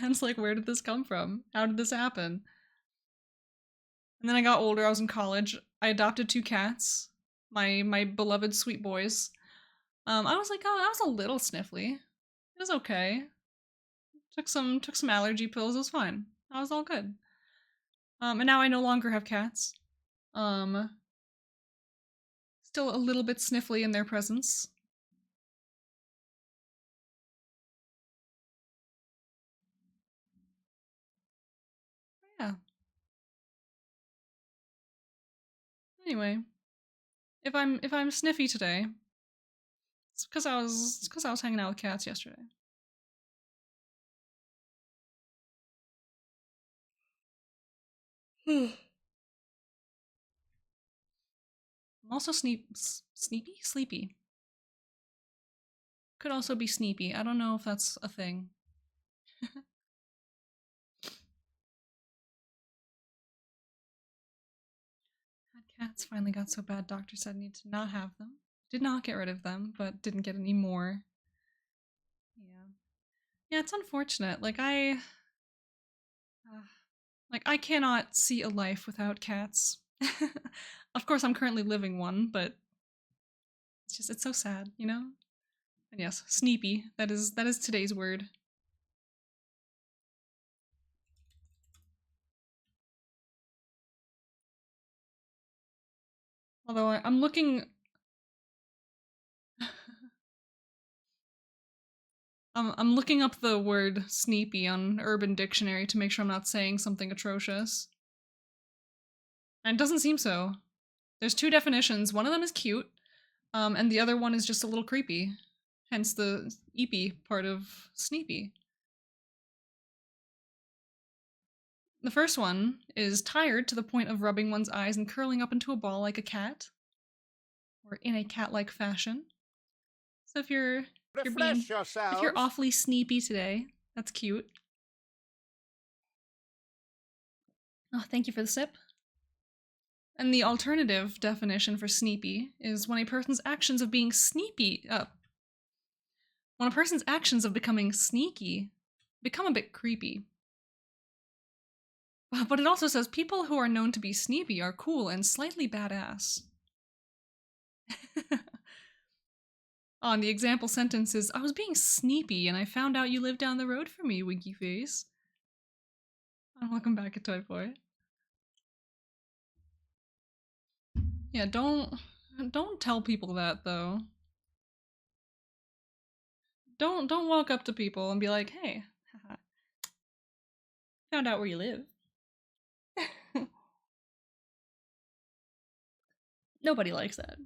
And it's like, where did this come from? How did this happen? And then I got older, I was in college. I adopted 2 cats. My beloved sweet boys. I was like, oh, I was a little sniffly. It was okay. Took some allergy pills, it was fine. I was all good. And now I no longer have cats. Still a little bit sniffly in their presence. Yeah. Anyway, If I'm sniffy today, it's because I was hanging out with cats yesterday. I'm also sleepy. Could also be sneepy. I don't know if that's a thing. Had cats finally got so bad, doctor said need to not have them. Did not get rid of them, but didn't get any more. Yeah, yeah, it's unfortunate. I cannot see a life without cats. Of course, I'm currently living one, but it's so sad, you know. And yes, sneepy. That is today's word. Although I'm looking. I'm looking up the word sneepy on Urban Dictionary to make sure I'm not saying something atrocious. And it doesn't seem so. There's two definitions. One of them is cute, and the other one is just a little creepy. Hence the eepy part of sneepy. The first one is tired to the point of rubbing one's eyes and curling up into a ball like a cat, or in a cat-like fashion. So if you're Refresh yourselves. if you're awfully sneepy today, that's cute. Oh, thank you for the sip. And the alternative definition for sneepy is when a person's actions of being when a person's actions of becoming sneaky become a bit creepy. But it also says people who are known to be sneepy are cool and slightly badass. On the example sentence is, I was being sneepy and I found out you lived down the road from me, winky face. Welcome back at Toy Boy. Yeah, don't tell people that though. Don't walk up to people and be like, hey, haha, found out where you live. Nobody likes that.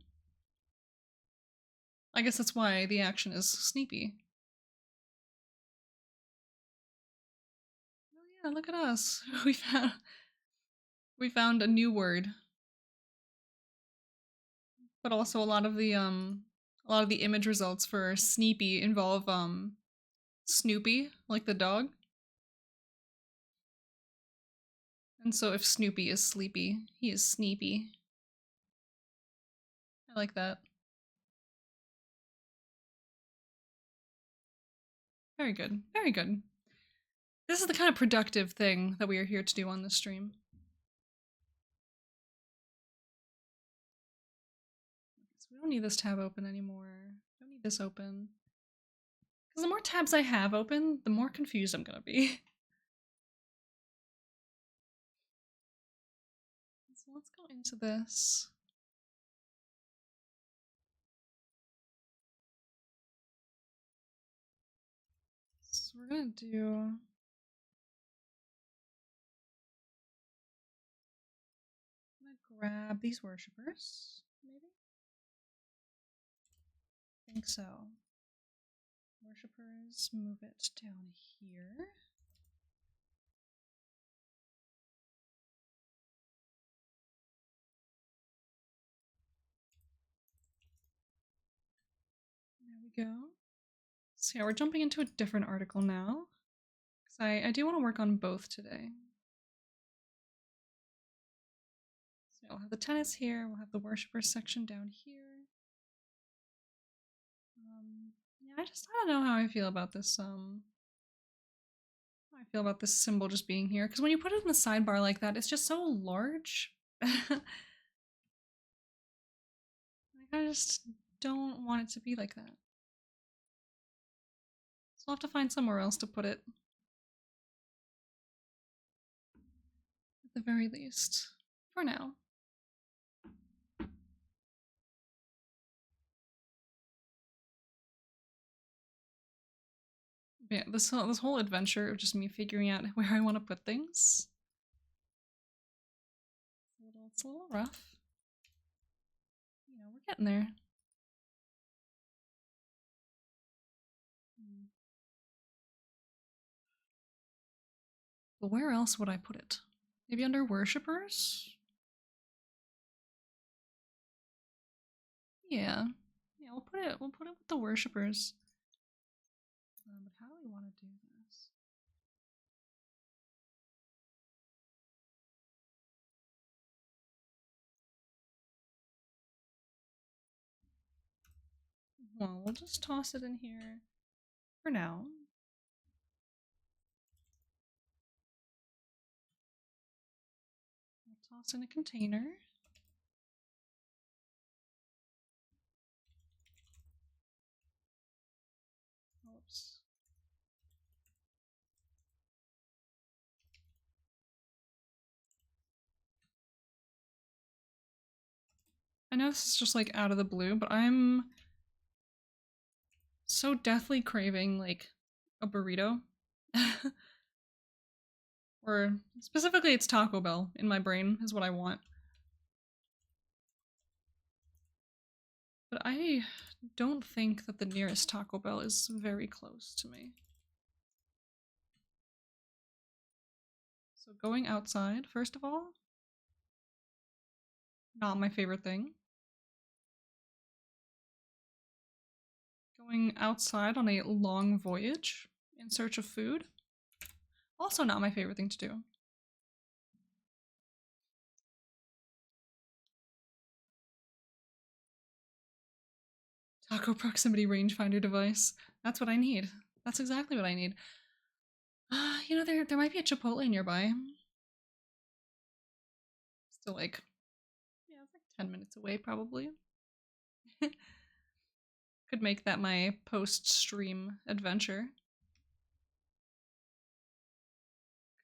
I guess that's why the action is sneepy. Oh yeah, look at us. We found a new word. But also a lot of the image results for sneepy involve Snoopy, like the dog. And so if Snoopy is sleepy, he is sneepy. I like that. Very good. Very good. This is the kind of productive thing that we are here to do on this stream. So we don't need this tab open anymore. Don't need this open. Because the more tabs I have open, the more confused I'm gonna be. So let's go into this. So we're gonna do... grab these worshippers, maybe? I think so. Worshippers, move it down here. There we go. So yeah, we're jumping into a different article now. Because I do want to work on both today. So I'll have the tennis here, we'll have the worshippers section down here. Yeah, I don't know how I feel about this, how I feel about this symbol just being here. Because when you put it in the sidebar like that, it's just so large. Like, I just don't want it to be like that. So I'll have to find somewhere else to put it. At the very least. For now. Yeah, this whole adventure of just me figuring out where I want to put things. It's a little rough. You know, getting there. But where else would I put it? Maybe under worshippers? Yeah. Yeah, we'll put it with the worshippers. But how do we want to do this? Well, we'll just toss it in here for now. We'll toss in a container. Oops. I know this is just like out of the blue, but I'm so deathly craving like a burrito. Or specifically it's Taco Bell in my brain is what I want. But I don't think that the nearest Taco Bell is very close to me. So going outside, first of all, not my favorite thing. Going outside on a long voyage in search of food, also not my favorite thing to do. Taco proximity rangefinder device. That's what I need. That's exactly what I need. You know, there might be a Chipotle nearby. Still like, yeah, it's like 10 minutes away probably. Could make that my post-stream adventure.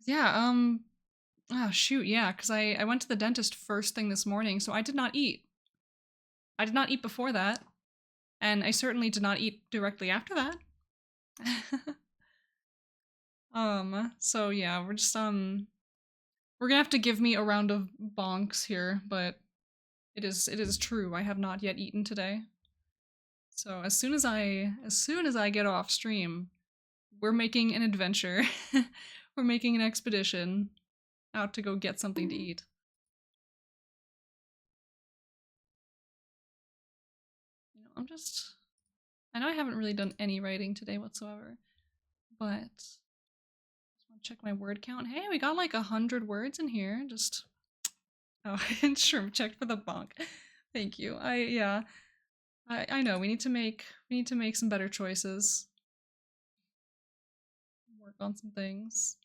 Yeah, oh shoot, yeah, because I went to the dentist first thing this morning, so I did not eat. I did not eat before that, and I certainly did not eat directly after that. So yeah, we're just, we're gonna have to give me a round of bonks here, but it is true, I have not yet eaten today. So as soon as I get off stream, we're making an adventure. We're making an expedition out to go get something to eat. You know, I know I haven't really done any writing today whatsoever, but I just want to check my word count. Hey, we got like 100 words in here. Just, oh, and Shrimp checked for the bonk. Thank you. Yeah, I know we need to make some better choices. Work on some things.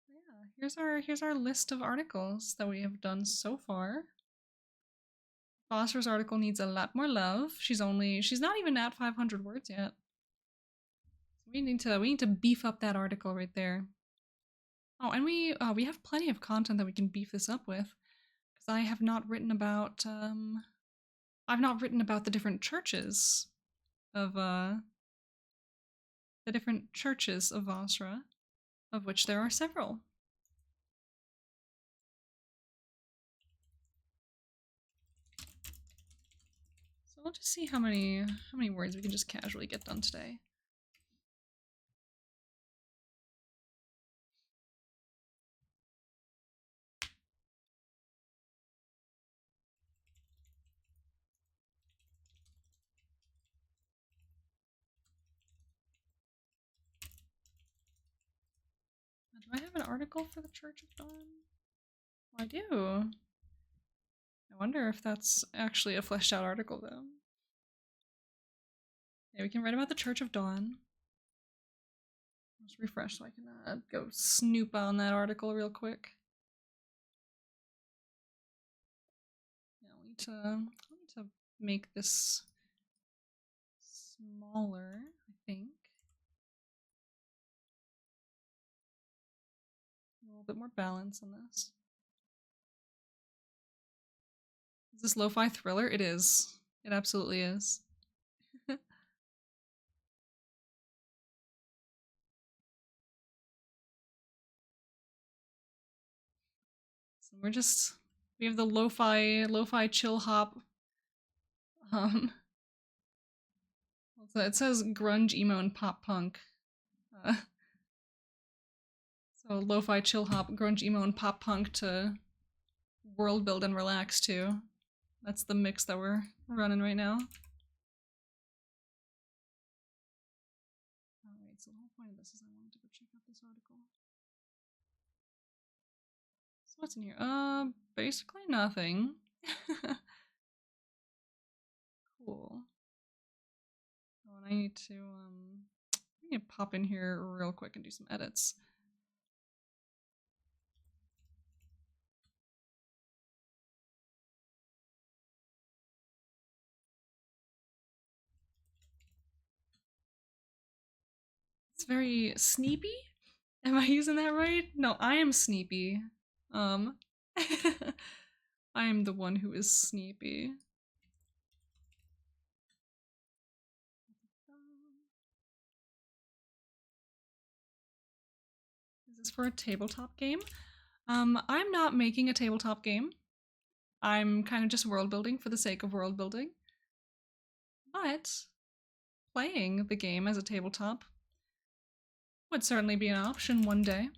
Yeah, here's our list of articles that we have done so far. Foster's article needs a lot more love. She's not even at 500 words yet. We need to beef up that article right there. Oh, and we have plenty of content that we can beef this up with, because I have not written about I've not written about the different churches of Vasra, of which there are several. So we'll just see how many words we can just casually get done today. Do I have an article for the Church of Dawn? Oh, I do. I wonder if that's actually a fleshed out article though. Yeah, we can write about the Church of Dawn. Let's refresh so I can go snoop on that article real quick. Yeah, we need to make this smaller, I think. A little bit more balance on this. Is this lo-fi thriller? It is. It absolutely is. So we have the lo-fi chill hop Um, so it says grunge, emo, and pop punk. So lo-fi, chill hop, grunge, emo, and pop punk to world build and relax too. That's the mix that we're running right now. Alright, so the whole point of this is I wanted to go check out this article. So what's in here? Basically nothing. Cool. Oh, and I need to pop in here real quick and do some edits. It's very sneepy? Am I using that right? No, I am sneepy. I am the one who is sneepy. Is this for a tabletop game? I'm not making a tabletop game. I'm kind of just world building for the sake of world building. But playing the game as a tabletop would certainly be an option one day.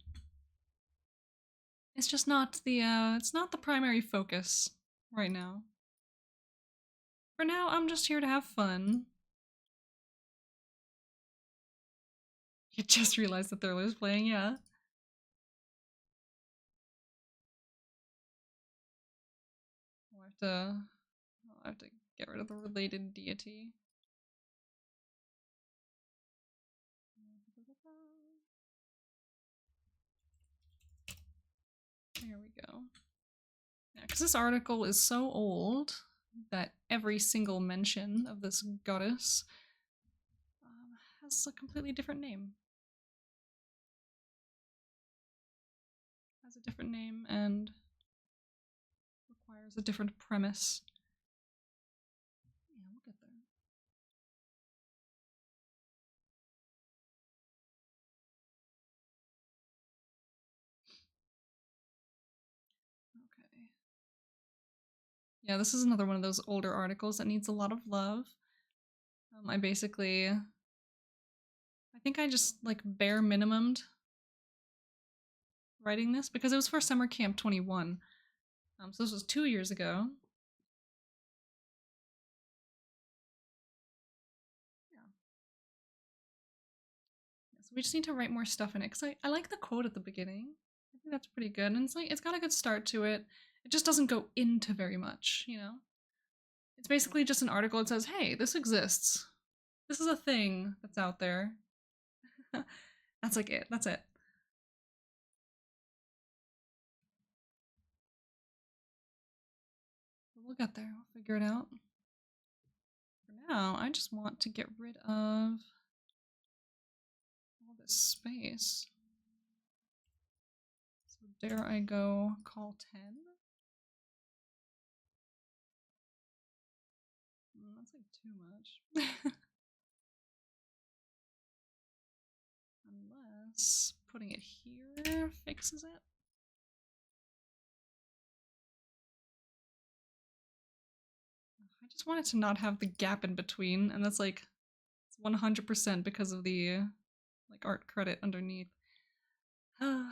It's just not it's not the primary focus right now. For now, I'm just here to have fun. You just realized that Thurler's playing, yeah. I'll have to get rid of the related deity. There we go. Yeah, because this article is so old that every single mention of this goddess has a completely different name. Has a different name and requires a different premise. Yeah, we'll get there. Okay. Yeah, this is another one of those older articles that needs a lot of love. I think I just like bare minimumed writing this because it was for Summer Camp 21. So this was 2 years ago. Yeah. So we just need to write more stuff in it because I like the quote at the beginning. I think that's pretty good, and it's got a good start to it. It just doesn't go into very much, you know? It's basically just an article that says, hey, this exists. This is a thing that's out there. That's like it. That's it. We'll get there. We'll figure it out. For now, I just want to get rid of all this space. So dare I go call 10? That's like too much. Unless putting it here fixes it. I just wanted to not have the gap in between, and that's like 100% because of the like art credit underneath. No,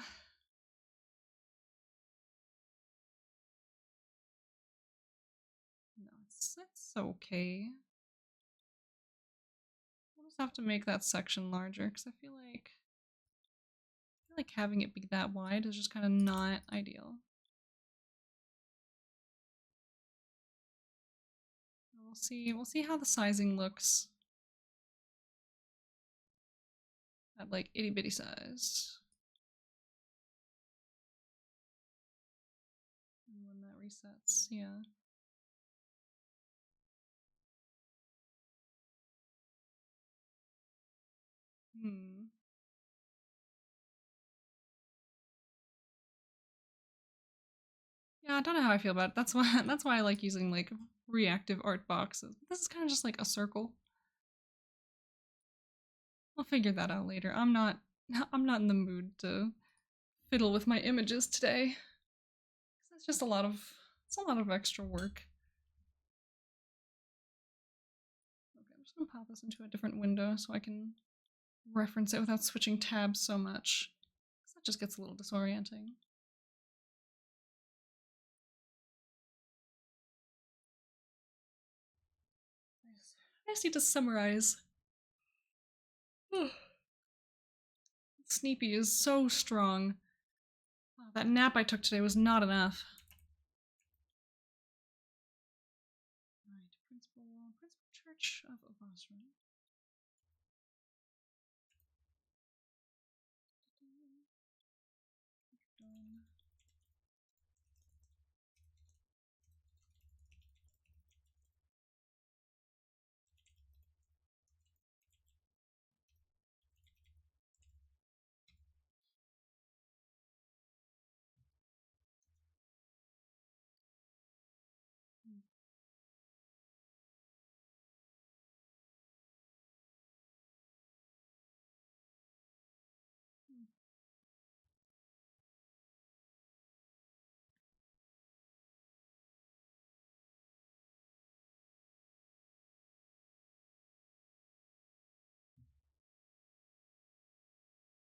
it's okay. We'll just have to make that section larger because I feel like having it be that wide is just kind of not ideal. We'll see how the sizing looks at like itty bitty size. And when that resets, yeah. Yeah, I don't know how I feel about it. That's why I like using like reactive art boxes. This is kind of just like a circle. I'll figure that out later. I'm not in the mood to fiddle with my images today. It's just a lot of extra work. pop this into a different window so I can reference it without switching tabs so much. Because that just gets a little disorienting. I just need to summarize. Sneepy is so strong. Wow, that nap I took today was not enough. Right, Principal Church of Obasra.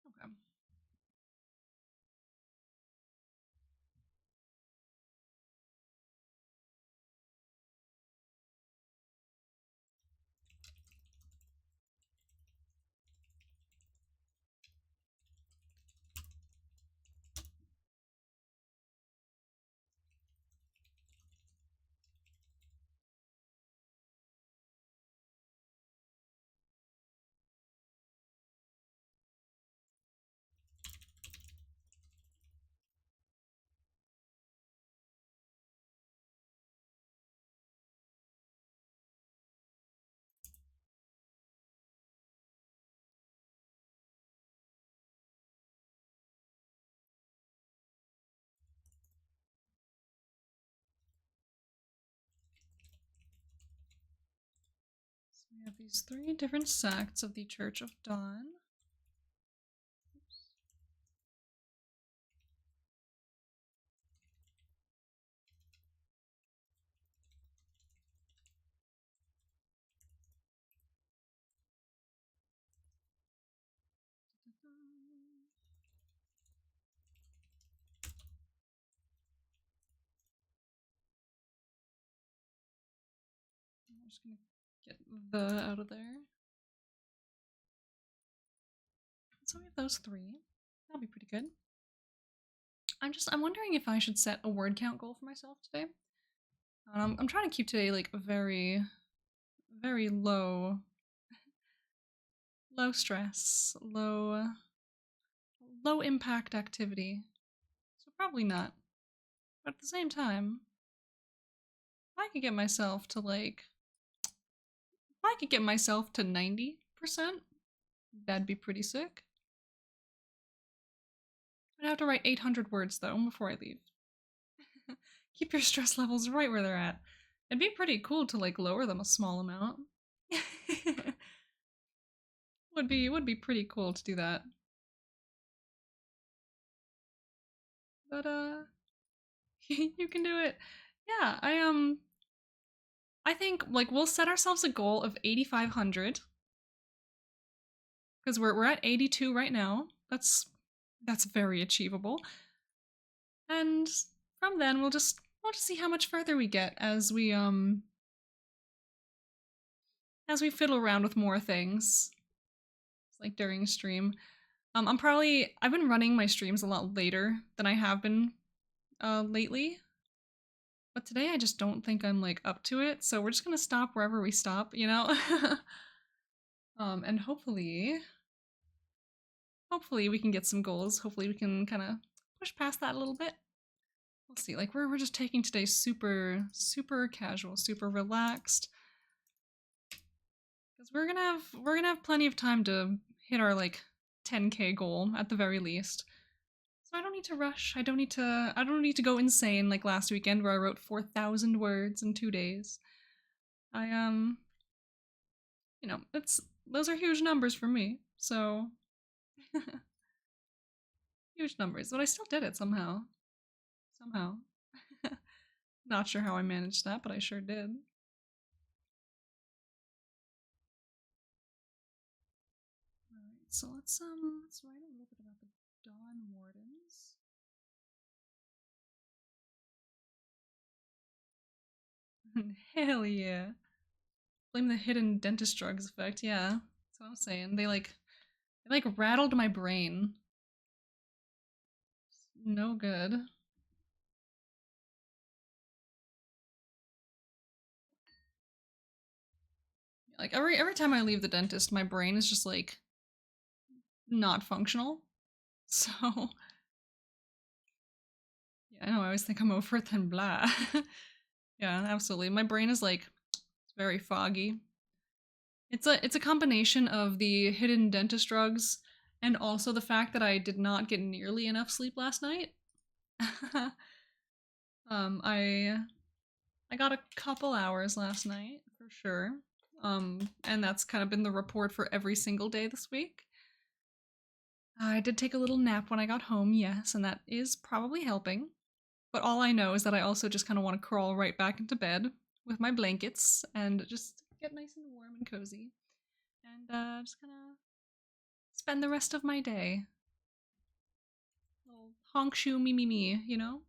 Okay. So we have these 3 different sects of the Church of Dawn. Oops. I'm just gonna get the out of there. So we have those 3. That'll be pretty good. I'm wondering if I should set a word count goal for myself today. I'm trying to keep today like a very, very low stress, low impact activity. So probably not. But at the same time, if I could get myself to like, if I could get myself to 90%, that'd be pretty sick. I'd have to write 800 words though before I leave. Keep your stress levels right where they're at. It'd be pretty cool to like lower them a small amount. would be pretty cool to do that. But you can do it. Yeah, I think like we'll set ourselves a goal of 8,500 because we're at 82 right now. That's very achievable. And from then we'll just see how much further we get as we fiddle around with more things. It's like during stream. I've been running my streams a lot later than I have been lately. But today I just don't think I'm like up to it, so we're just gonna stop wherever we stop, you know? And hopefully we can get some goals. Hopefully we can kind of push past that a little bit. We'll see. Like we're just taking today super casual, super relaxed. Because we're gonna have plenty of time to hit our like 10K goal at the very least. So I don't need to rush. I don't need to go insane like last weekend where I wrote 4,000 words in 2 days. I you know, those are huge numbers for me. So huge numbers, but I still did it somehow. Not sure how I managed that, but I sure did. So let's write a little bit about the Dawn Wardens. Hell yeah. Blame the hidden dentist drugs effect, yeah. That's what I'm saying. They rattled my brain. No good. Like every time I leave the dentist, my brain is just like not functional. So yeah, I know I always think I'm over it, then blah. Yeah, absolutely. My brain is like very foggy. It's a combination of the hidden dentist drugs and also the fact that I did not get nearly enough sleep last night. I got a couple hours last night for sure. And that's kind of been the report for every single day this week. I did take a little nap when I got home, yes, and that is probably helping. But all I know is that I also just kind of want to crawl right back into bed with my blankets and just get nice and warm and cozy. And just kind of spend the rest of my day. Little honk shoe me me me, you know?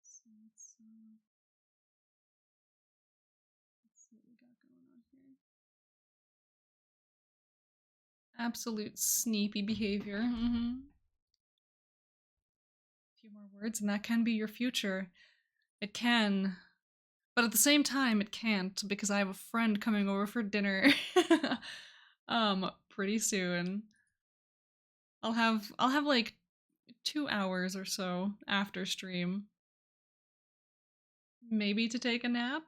So let's see what we got going on here. Absolute sneaky behavior. A few more words, and that can be your future. It can. But at the same time, it can't because I have a friend coming over for dinner. Pretty soon. I'll have like 2 hours or so after stream. Maybe to take a nap,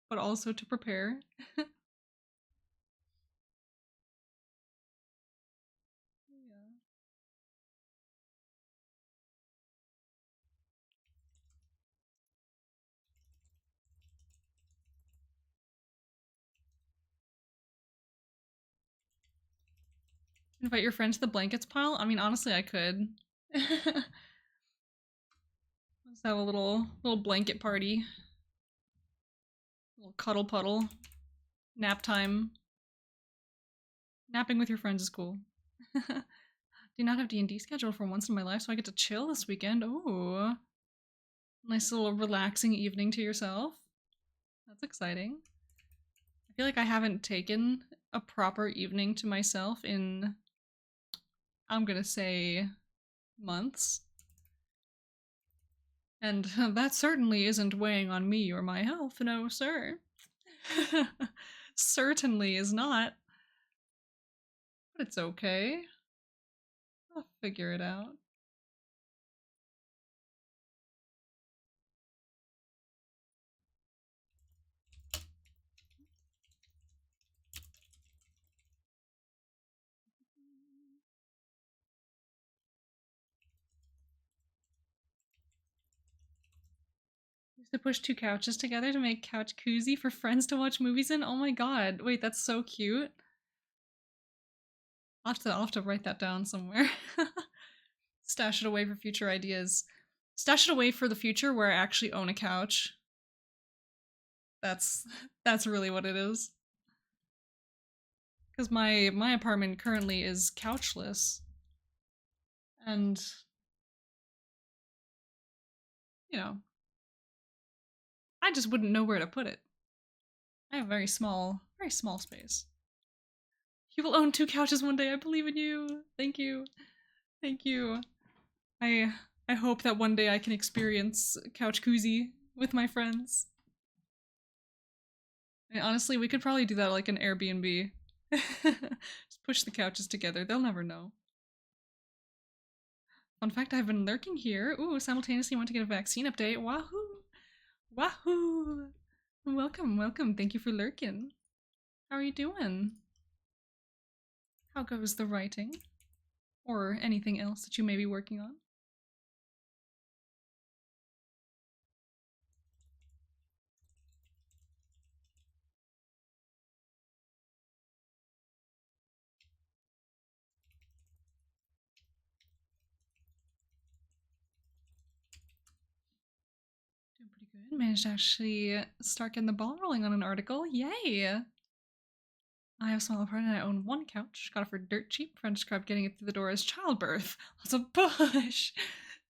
but also to prepare. Yeah. Invite your friend to the blankets pile? I mean, honestly, I could. Let's have a little blanket party. Little cuddle puddle. Nap time. Napping with your friends is cool. Do not have D&D scheduled for once in my life, so I get to chill this weekend. Oh, nice little relaxing evening to yourself. That's exciting. I feel like I haven't taken a proper evening to myself in, I'm gonna say, months. And that certainly isn't weighing on me or my health, no sir. Certainly is not. But it's okay. I'll figure it out. Used to push two couches together to make couch koozie for friends to watch movies in. Oh my god. Wait, that's so cute. I'll have to write that down somewhere. Stash it away for future ideas. Stash it away for the future where I actually own a couch. That's really what it is. Because my apartment currently is couchless. And you know, I just wouldn't know where to put it. I have a very small space. You will own two couches one day. I believe in you. Thank you. Thank you. I I hope that one day I can experience couch koozie with my friends. And honestly, we could probably do that like an Airbnb. Just push the couches together. They'll never know. Fun fact, I've been lurking here. Ooh, simultaneously want to get a vaccine update. Wahoo! Wahoo! Welcome, welcome. Thank you for lurking. How are you doing? How goes the writing? Or anything else that you may be working on? Good. Managed to actually start getting the ball rolling on an article. Yay! I have a small apartment and I own one couch. Got it for dirt cheap. Friend described getting it through the door as childbirth. Lots of push.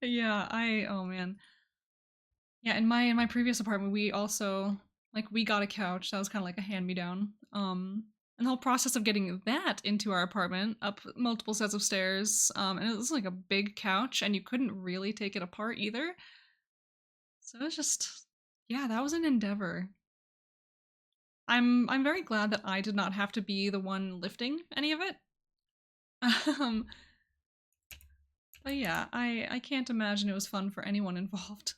Yeah, oh man. Yeah, in my previous apartment, we also we got a couch that was kind of like a hand me down. And the whole process of getting that into our apartment, up multiple sets of stairs, and it was like a big couch, and you couldn't really take it apart either. So it was just, yeah, that was an endeavor. I'm very glad that I did not have to be the one lifting any of it. Um, but yeah, I can't imagine it was fun for anyone involved.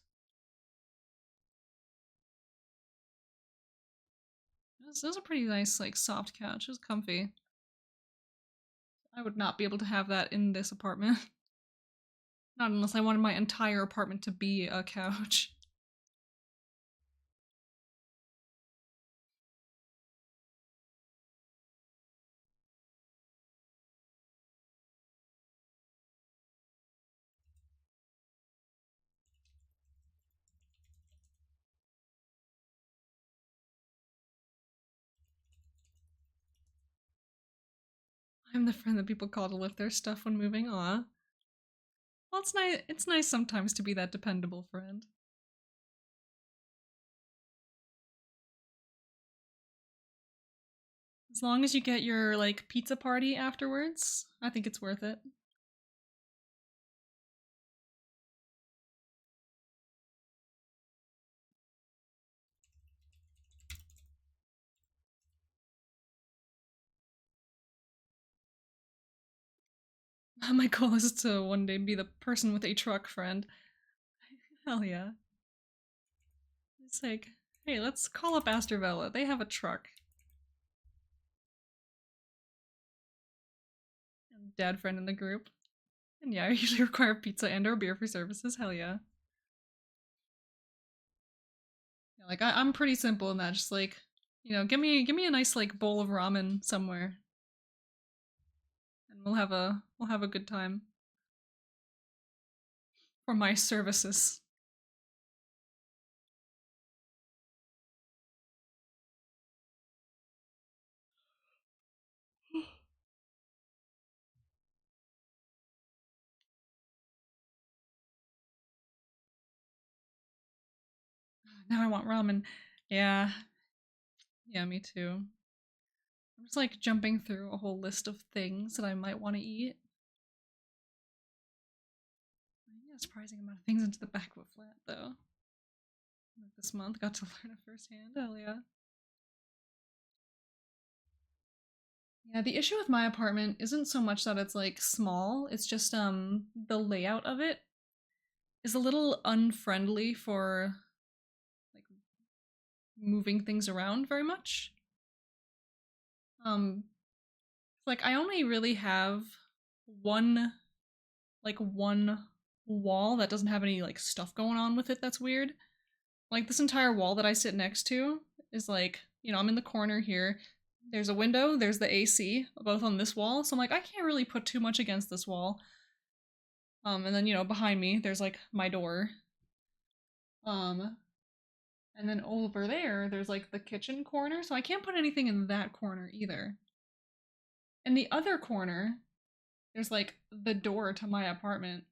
It was a pretty nice, like, soft couch. It was comfy. I would not be able to have that in this apartment. Not unless I wanted my entire apartment to be a couch. I'm the friend that people call to lift their stuff when moving. Aw. Well, it's nice. It's nice sometimes to be that dependable friend. As long as you get your like pizza party afterwards, I think it's worth it. My goal is to one day be the person with a truck friend. Hell yeah. It's like, hey, let's call up Astorvella. They have a truck. And dad friend in the group. And yeah, I usually require pizza and or beer for services. Hell yeah. Yeah, like I'm pretty simple in that. Just like, give me a nice like bowl of ramen somewhere, and we'll have a good time for my services. Now I want ramen. Yeah, yeah, me too. I'm just like jumping through a whole list of things that I might want to eat. Yeah, surprising amount of things into the back of a flat though. Like this month, got to learn it firsthand. Hell yeah. Yeah, the issue with my apartment isn't so much that it's like small, it's just the layout of it is a little unfriendly for like moving things around very much. Um like I only really have one one wall that doesn't have any like stuff going on with it that's weird. Like this entire wall that I sit next to is like, I'm in the corner here. There's a window, there's the AC, both on this wall. So I'm like, I can't really put too much against this wall. And then, behind me, there's like my door. Um, and then over there's like the kitchen corner, so I can't put anything in that corner either. In the other corner, there's like the door to my apartment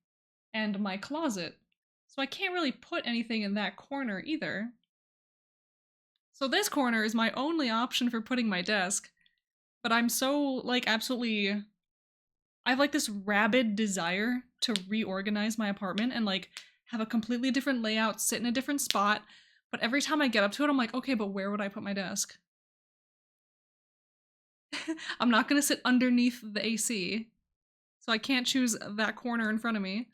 and my closet. So I can't really put anything in that corner either. So this corner is my only option for putting my desk. But I'm so like absolutely I have like this rabid desire to reorganize my apartment and like have a completely different layout, sit in a different spot. But every time I get up to it, I'm like, okay, but where would I put my desk? I'm not gonna sit underneath the AC. So I can't choose that corner in front of me.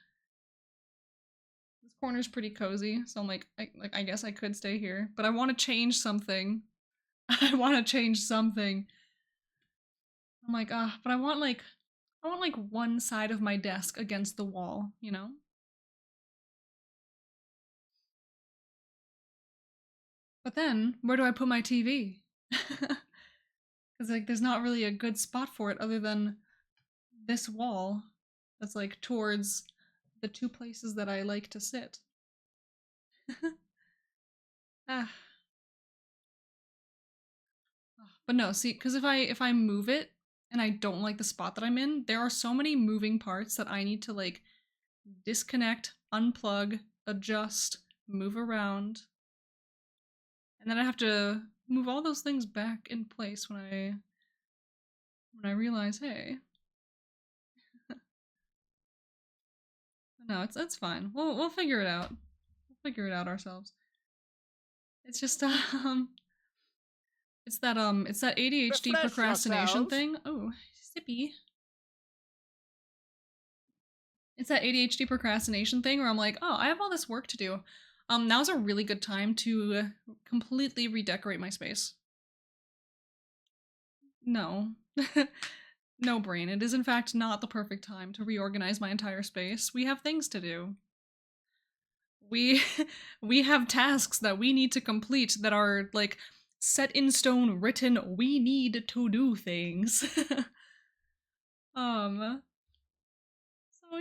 This corner's pretty cozy, so I'm like, I guess I could stay here. But I want to change something. I want to change something. I'm like, but I want like one side of my desk against the wall, you know? But then, where do I put my TV? Because like there's not really a good spot for it other than this wall that's like towards the two places that I like to sit. Ah. But no, see, because if I move it and I don't like the spot that I'm in, there are so many moving parts that I need to like disconnect, unplug, adjust, move around, and then I have to move all those things back in place when I realize, hey, no, it's fine. We'll figure it out. We'll figure it out ourselves. It's just it's that ADHD Refresh procrastination yourselves. thing. Oh, sippy. It's that ADHD procrastination thing where I'm like, oh, I have all this work to do. Now's a really good time to completely redecorate my space. No. No, brain. It is in fact not the perfect time to reorganize my entire space. We have things to do. We we have tasks that we need to complete that are like set in stone, written. We need to do things. um so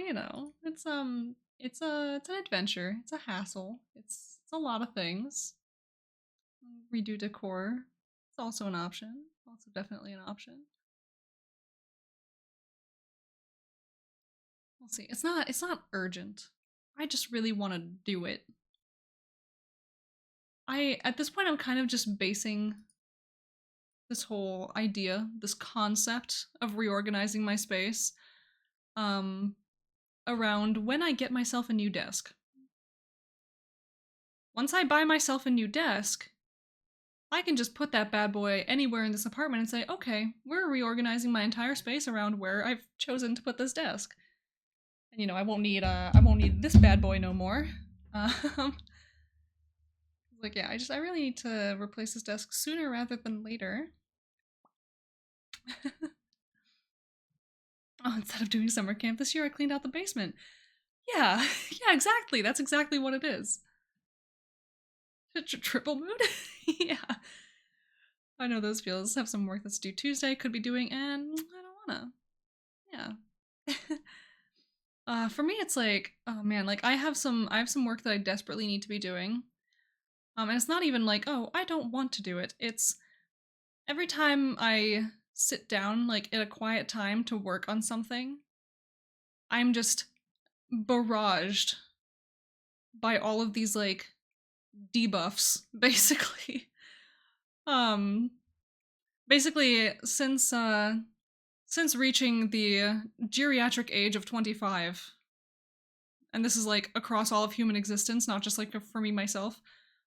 it's an adventure. It's a hassle. It's a lot of things. Redo decor. It's also an option. Also definitely an option. We'll see. It's not urgent. I just really want to do it. I at this point I'm kind of just basing this whole idea, this concept of reorganizing my space um around when I get myself a new desk. Once I buy myself a new desk, I can just put that bad boy anywhere in this apartment and say, "Okay, we're reorganizing my entire space around where I've chosen to put this desk." And I won't need this bad boy no more. Um like yeah, I really need to replace this desk sooner rather than later. Oh, instead of doing summer camp this year, I cleaned out the basement. Yeah, yeah, exactly. That's exactly what it is. Triple mood? Yeah. I know those feels. Have some work that's due Tuesday, could be doing, and I don't wanna. Yeah. For me, it's like, oh man, like I have some work that I desperately need to be doing. And it's not even like, oh, I don't want to do it. It's every time I sit down, like at a quiet time to work on something, I'm just barraged by all of these like debuffs, basically. um, basically, since reaching the geriatric age of 25, and this is like across all of human existence, not just like for me myself.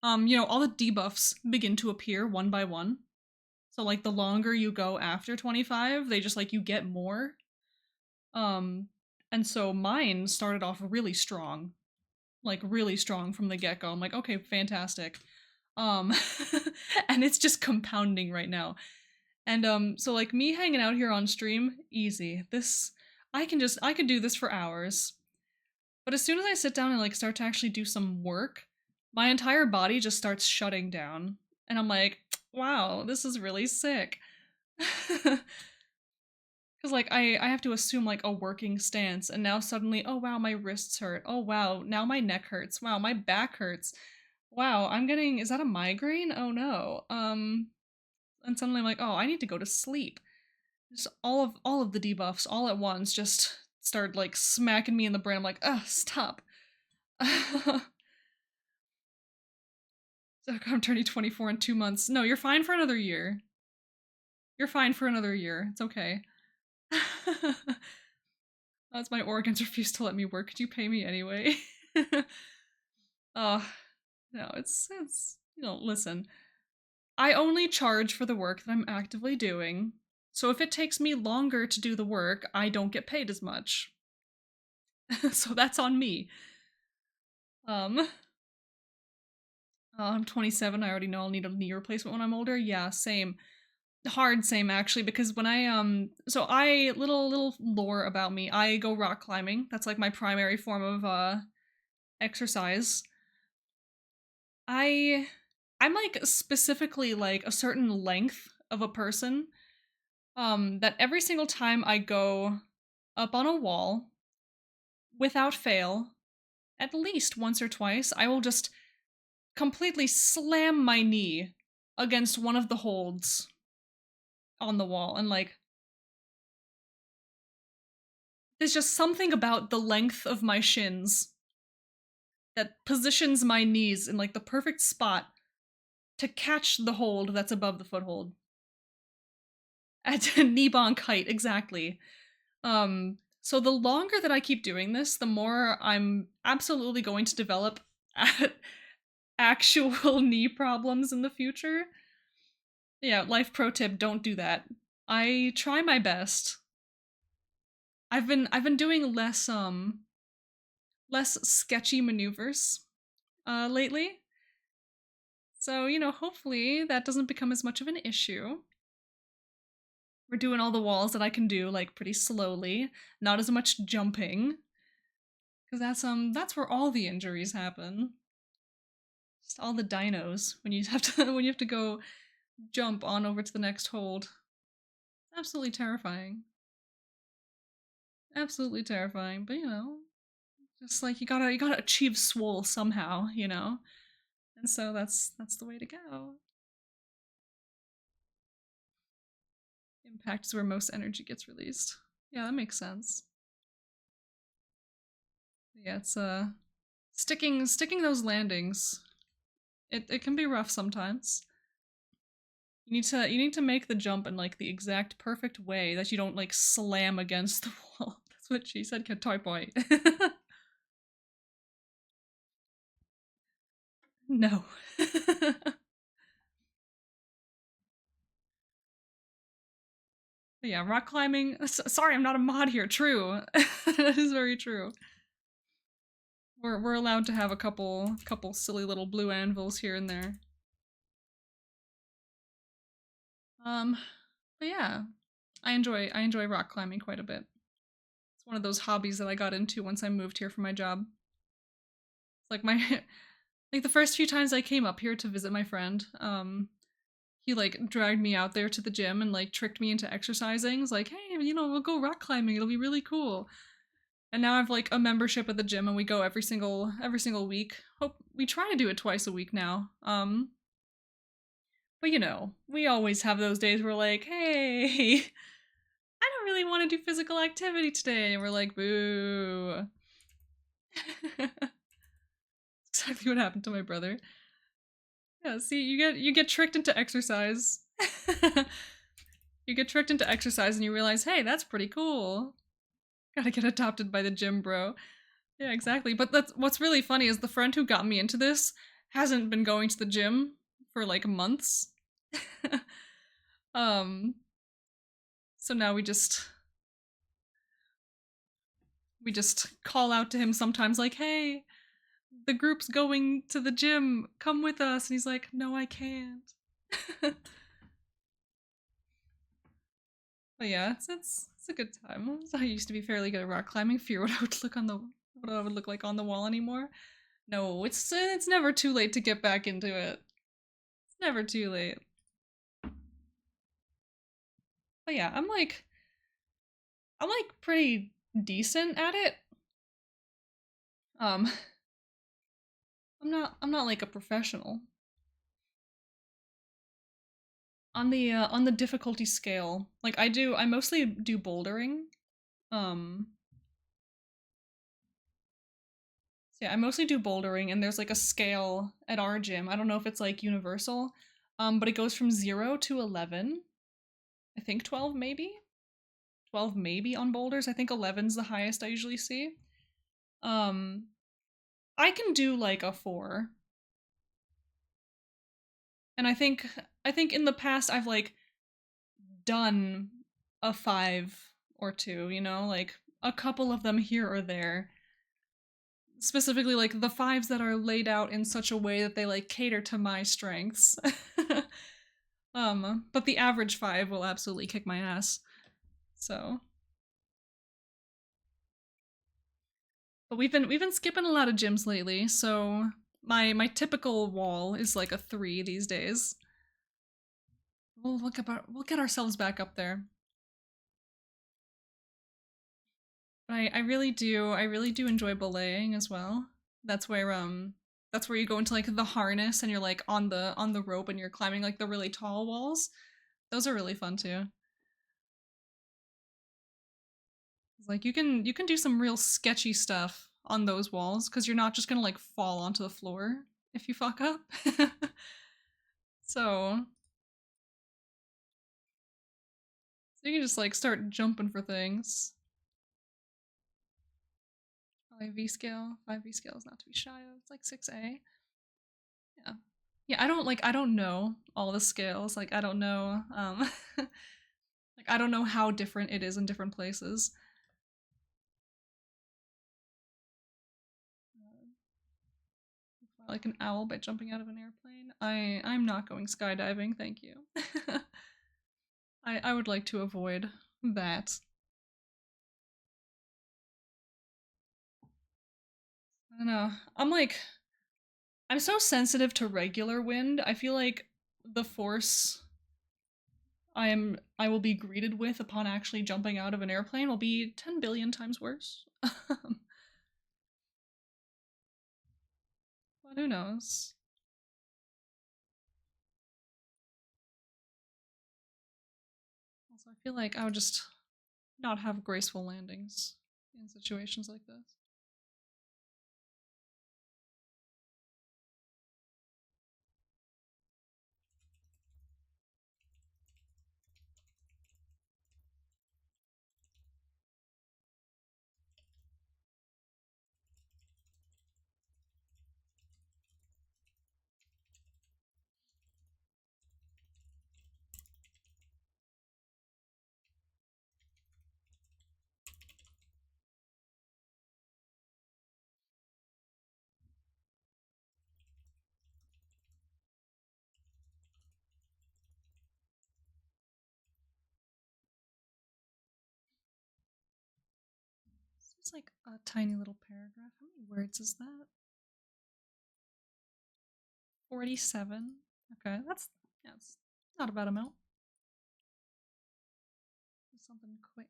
All the debuffs begin to appear one by one. So like the longer you go after 25, they just like you get more. Um, and so mine started off really strong, like really strong from the get go. I'm like, okay, fantastic. Um, and it's just compounding right now. And so like me hanging out here on stream, easy. This I could do this for hours. But as soon as I sit down and like start to actually do some work, my entire body just starts shutting down. And I'm like, wow, this is really sick. Cause like I have to assume like a working stance, and now suddenly, oh wow, my wrists hurt. Oh wow, now my neck hurts. Wow, my back hurts. Wow, is that a migraine? Oh no. And suddenly I'm like, oh, I need to go to sleep. Just all of the debuffs all at once just start like smacking me in the brain. I'm like, ugh, stop. I'm turning 24 in 2 months. No, you're fine for another year. You're fine for another year. It's okay. As my organs refuse to let me work, could you pay me anyway? Oh, no, it's listen. I only charge for the work that I'm actively doing. So if it takes me longer to do the work, I don't get paid as much. So that's on me. Um, I'm 27. I already know I'll need a knee replacement when I'm older. Yeah, same. Hard same actually, because when so I little lore about me. I go rock climbing. That's like my primary form of exercise. I I'm like specifically like a certain length of a person that every single time I go up on a wall without fail, at least once or twice, I will just completely slam my knee against one of the holds on the wall, and like, there's just something about the length of my shins that positions my knees in like the perfect spot to catch the hold that's above the foothold. At knee bonk height, exactly. So the longer that I keep doing this, the more I'm absolutely going to develop actual knee problems in the future. Yeah, life pro tip, don't do that. I try my best. I've been doing less sketchy maneuvers lately. So, you know, hopefully that doesn't become as much of an issue. We're doing all the walls that I can do, like, pretty slowly, not as much jumping. Because that's where all the injuries happen. Just all the dinos when you have to when you have to go jump on over to the next hold. Absolutely terrifying. Absolutely terrifying, but you know, just like you gotta achieve swole somehow, you know? And so that's the way to go. Impact is where most energy gets released. Yeah, that makes sense. Yeah, it's sticking those landings. It can be rough sometimes. You need to make the jump in like the exact perfect way that you don't like slam against the wall. That's what she said, toy boy. No. Yeah, rock climbing. Sorry, I'm not a mod here. True. That is very true. We're allowed to have a couple silly little blue anvils here and there. But yeah, I enjoy rock climbing quite a bit. It's one of those hobbies that I got into once I moved here for my job. It's like my like the first few times I came up here to visit my friend, he like dragged me out there to the gym and like tricked me into exercising. It's like, hey, you know, we'll go rock climbing. It'll be really cool. And now I've like a membership at the gym and we go every single week. Hope we try to do it twice a week now. But you know, we always have those days where we're like, hey, I don't really want to do physical activity today. And we're like, boo. Exactly what happened to my brother. Yeah, see, you get tricked into exercise. You get tricked into exercise and you realize, hey, that's pretty cool. Gotta get adopted by the gym bro. Yeah, exactly. But that's what's really funny is the friend who got me into this hasn't been going to the gym for like months. um so now we just call out to him sometimes like, "Hey, the group's going to the gym. Come with us." And he's like, "No, I can't." But yeah, it's a good time. I used to be fairly good at rock climbing. Fear what I would look on the what I would look like on the wall anymore. No, it's never too late to get back into it. It's never too late. But yeah, I'm like pretty decent at it. Um, I'm not like a professional. On the difficulty scale, like I mostly do bouldering. Um, so yeah, I mostly do bouldering, and there's like a scale at our gym. I don't know if it's like universal, but it goes from 0 to 11. I think 12 maybe. 12 maybe on boulders. I think 11's the highest I usually see. Um, I can do like a 4. And I think in the past I've like done a 5 or 2, you know, like a couple of them here or there. Specifically like the 5s that are laid out in such a way that they like cater to my strengths. But the average 5 will absolutely kick my ass. So, but we've been skipping a lot of gyms lately, so my typical wall is like a 3 these days. We'll get ourselves back up there. But I really do enjoy belaying as well. That's where That's where you go into like the harness and you're like on the rope and you're climbing like the really tall walls. Those are really fun too. It's like you can do some real sketchy stuff on those walls because you're not just gonna like fall onto the floor if you fuck up. So you can just like start jumping for things. 5V scale. 5V scale is not to be shy of. It's like 6A. Yeah. Yeah, I don't know all the scales. Like I don't know like I don't know how different it is in different places. Fly like an owl by jumping out of an airplane. I'm not going skydiving, thank you. I would like to avoid that. I don't know. I'm so sensitive to regular wind. I feel like the force I will be greeted with upon actually jumping out of an airplane will be 10 billion times worse. But who knows? Also, I feel like I would just not have graceful landings in situations like this. It's like a tiny little paragraph. How many words is that? 47. Okay, that's yeah, it's not a bad amount. Something quick.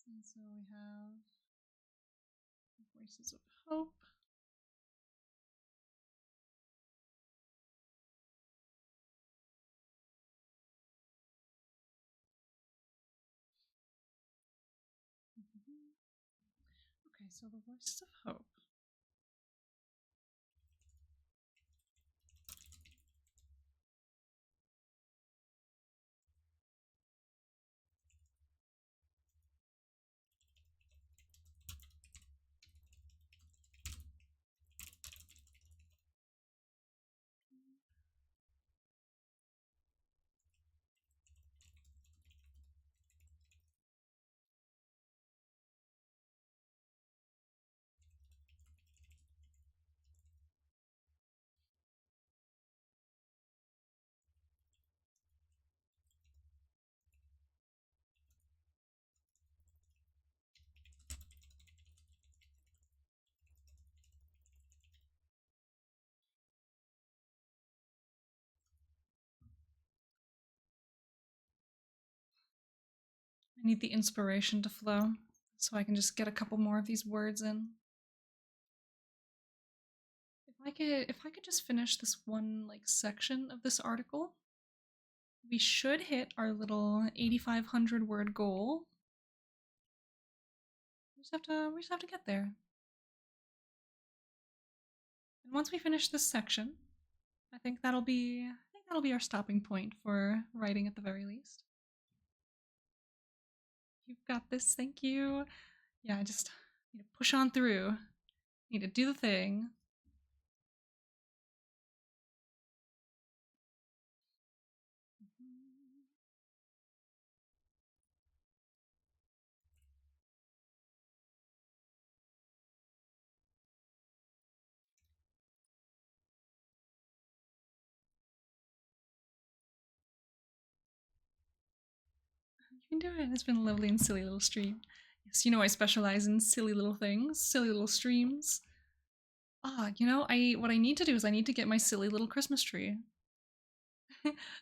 And so we have Voices of Hope. Okay, so the Voices of Hope. I need the inspiration to flow so I can just get a couple more of these words in. If I could just finish this one like section of this article, we should hit our little 8,500 word goal. We just have to get there. And once we finish this section, I think that'll be our stopping point for writing at the very least. You've got this, thank you. Yeah, I just need to push on through. Need to do the thing. You can do it. It's been a lovely and silly little stream. Yes, you know I specialize in silly little things, silly little streams. You know, what I need to do is I need to get my silly little Christmas tree.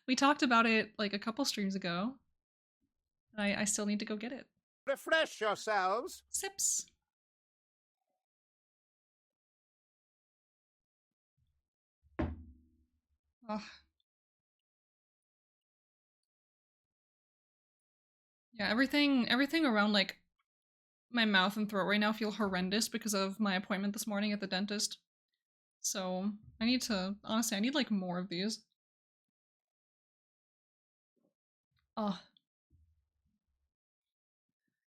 We talked about it like a couple streams ago. And I still need to go get it. Refresh yourselves. Sips. Ugh. Yeah, everything around like my mouth and throat right now feel horrendous because of my appointment this morning at the dentist. So I need to, honestly, I need like more of these. Oh,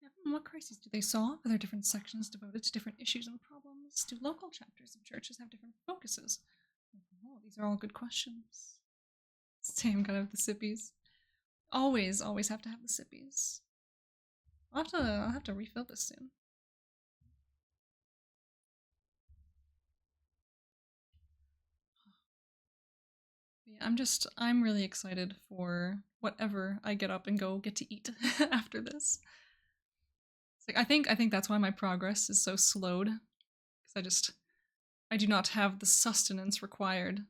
yeah, what crises do they solve? Are there different sections devoted to different issues and problems? Do local chapters of churches have different focuses? Oh, these are all good questions. Same, gotta have the sippies. Always have to have the sippies. I'll have to refill this soon. Yeah, I'm really excited for whatever I get up and go get to eat after this. It's like I think that's why my progress is so slowed because I do not have the sustenance required.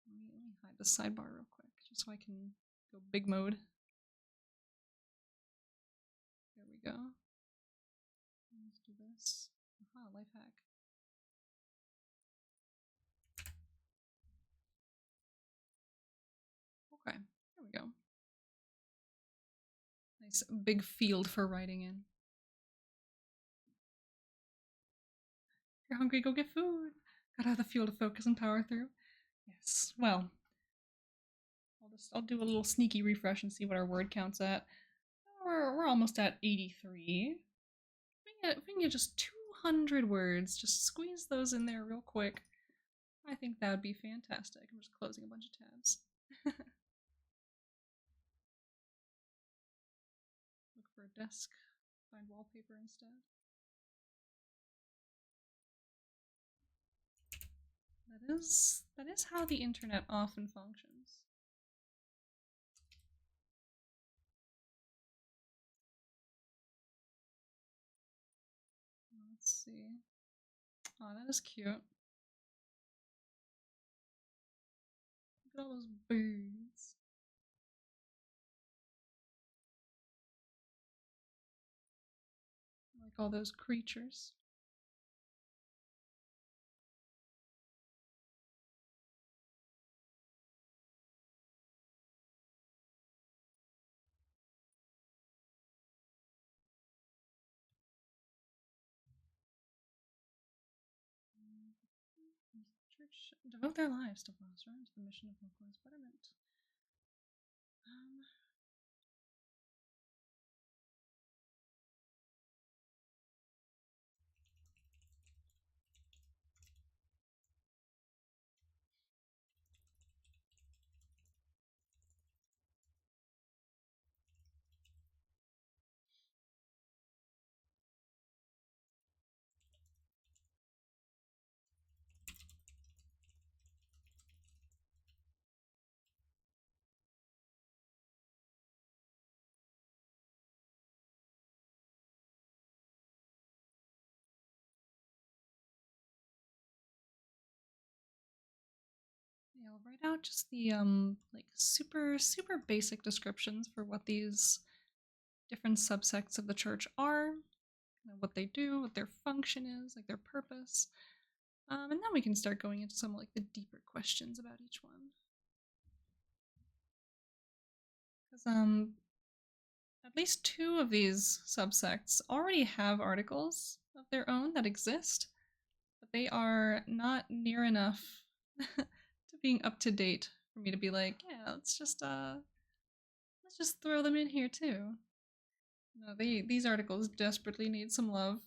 Let me hide the sidebar real quick just so I can go big mode. There we go. Let's do this. Aha, life hack. Okay, there we go. Nice big field for writing in. If you're hungry, go get food. Gotta have the fuel to focus and power through. Yes. Well, I'll do a little sneaky refresh and see what our word count's at. We're almost at 83. If we can get just 200 words, just squeeze those in there real quick. I think that would be fantastic. I'm just closing a bunch of tabs. Look for a desk. Find wallpaper instead. That is how the internet often functions. Let's see. Oh, that is cute. Look at all those birds. I like all those creatures. Church devote their lives to foster into the mission of localized betterment. Um, Yeah, I'll write out just the like super basic descriptions for what these different subsects of the church are, what they do, what their function is, like their purpose. And then we can start going into some like the deeper questions about each one. Because at least two of these subsects already have articles of their own that exist, but they are not near enough to being up to date for me to be like, yeah, let's just throw them in here too. No, these articles desperately need some love.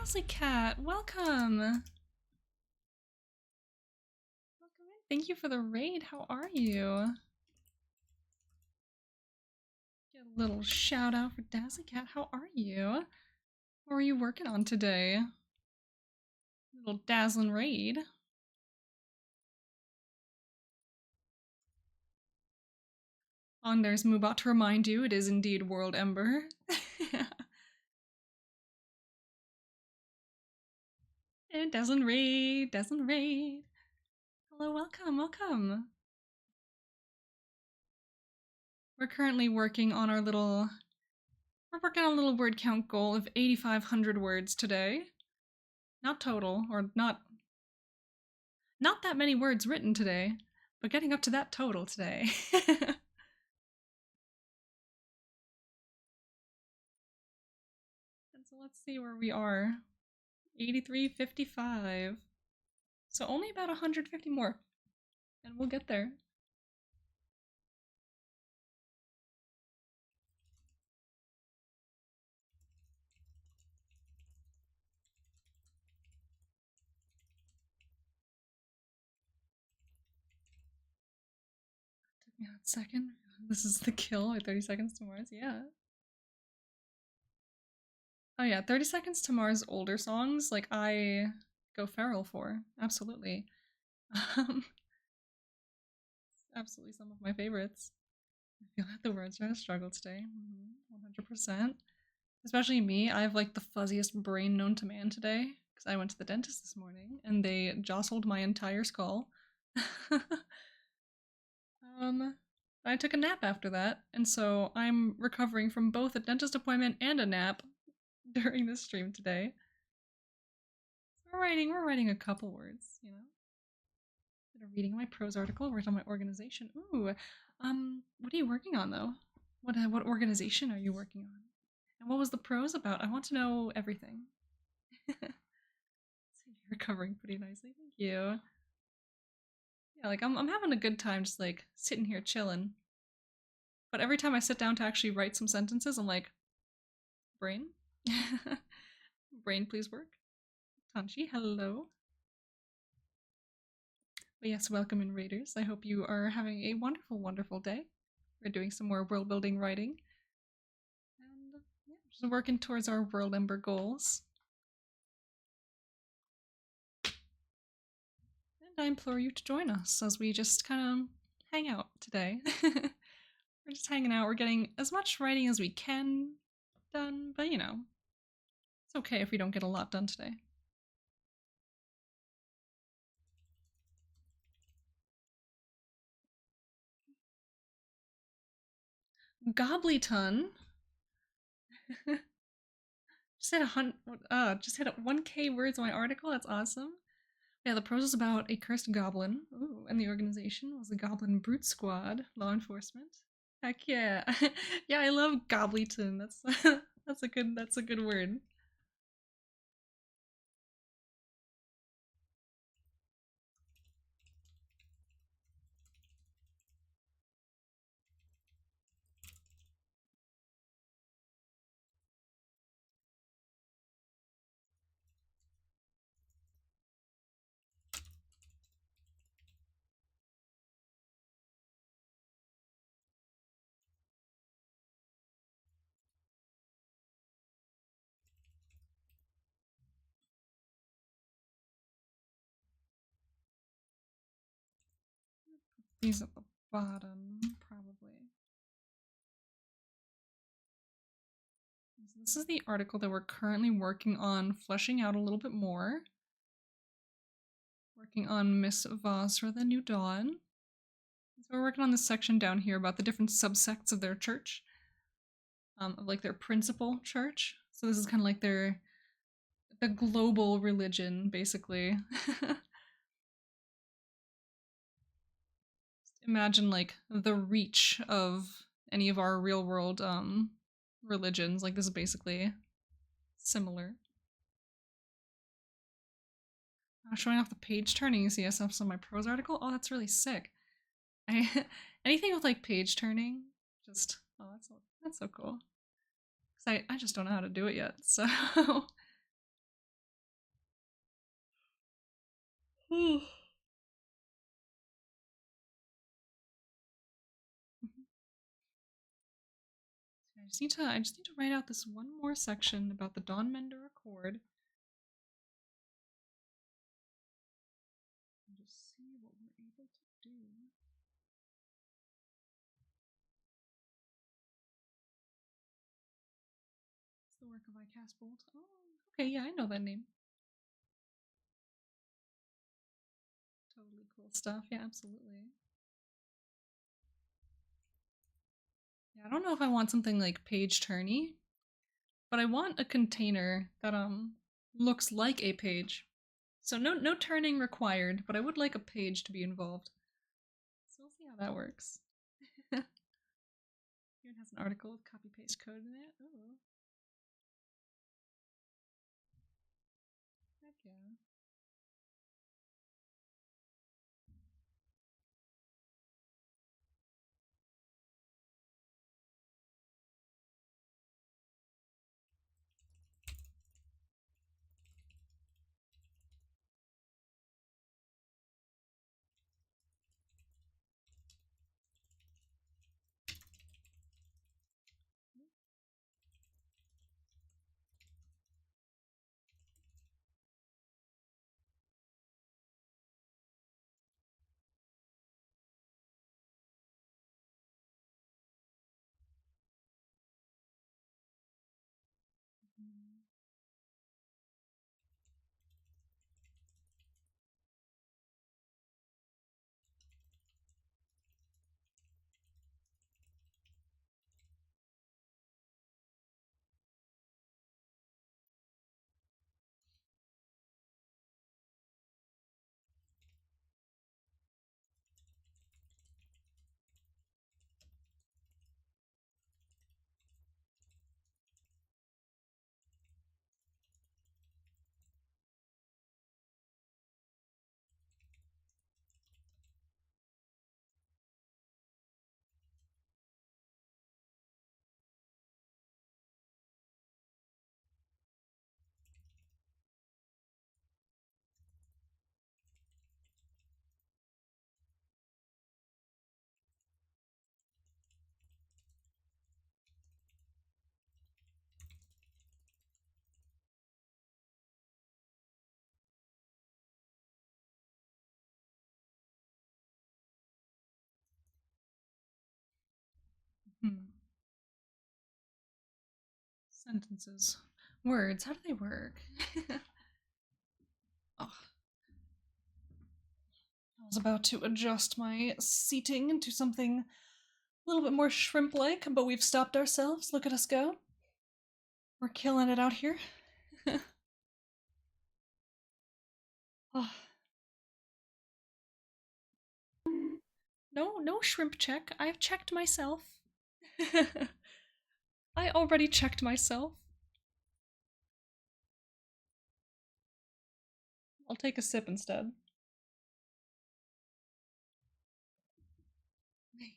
Dazzly Cat, welcome! Welcome in. Thank you for the raid. How are you? Get a little shout out for Dazzly Cat. How are you? What are you working on today? Little dazzling raid. On there's Moobot to remind you, it is indeed WorldEmber. And dazzling raid, dazzling raid. Hello, welcome, welcome. We're currently working on our little, we're working on a little word count goal of 8,500 words today. Not total, or not that many words written today, but getting up to that total today. And so let's see where we are. 83.55. So only about 150 more, and we'll get there. Took me a second. This is the kill at 30 seconds to Mars, yeah. Oh yeah, 30 Seconds to Mars older songs, like, I go feral for. Absolutely. Absolutely some of my favorites. I feel like the words are a struggle today. 100%. Especially me, I have like the fuzziest brain known to man today, because I went to the dentist this morning, and they jostled my entire skull. I took a nap after that, and so I'm recovering from both a dentist appointment and a nap during this stream today. So we're writing a couple words, you know. Reading my prose article, worked on my organization. Ooh, what are you working on though? What organization are you working on? And what was the prose about? I want to know everything. Recovering pretty nicely, thank you. Yeah, like I'm having a good time just like sitting here chilling. But every time I sit down to actually write some sentences, I'm like, brain? Brain, please work. Tanchi, hello. But yes, welcome in Raiders. I hope you are having a wonderful, wonderful day. We're doing some more world building writing. And yeah, just working towards our WorldEmber goals. And I implore you to join us as we just kind of hang out today. We're just hanging out. We're getting as much writing as we can done, but you know, it's okay if we don't get a lot done today. Goblyton. Just hit 1K words on my article. That's awesome. Yeah, the prose is about a cursed goblin. Ooh, and the organization was the Goblin Brute Squad, law enforcement. Heck yeah. Yeah, I love Goblyton. That's a good word. These at the bottom, probably. So this is the article that we're currently working on fleshing out a little bit more. Working on Miss Vosra, the New Dawn. So we're working on this section down here about the different subsects of their church. Like their principal church. So this is kind of like the global religion, basically. Imagine like the reach of any of our real world religions. Like this is basically similar. Showing off the page turning CSS on my prose article. Oh, that's really sick. Anything with like page turning, just that's so cool. Cause I just don't know how to do it yet. So I just need to write out this one more section about the Dawnmender Accord. And just see what we're able to do. It's the work of iCast Bolt. Oh, okay, yeah, I know that name. Totally cool stuff. Yeah, absolutely. Yeah, I don't know if I want something like page turny, but I want a container that looks like a page. So no turning required, but I would like a page to be involved. So we'll see how that works. Here it has an article with copy paste code in it. Oh. Heck yeah. Sentences. Words. How do they work? Oh. I was about to adjust my seating into something a little bit more shrimp-like, but we've stopped ourselves. Look at us go. We're killing it out here. Oh. No shrimp check. I've checked myself. I already checked myself. I'll take a sip instead.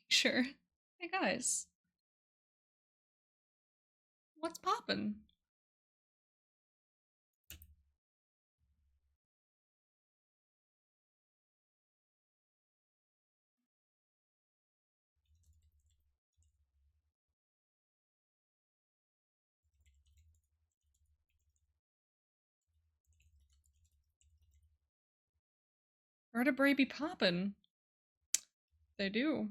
Sure. Hey guys. What's poppin'? Vertebrae be poppin'. They do.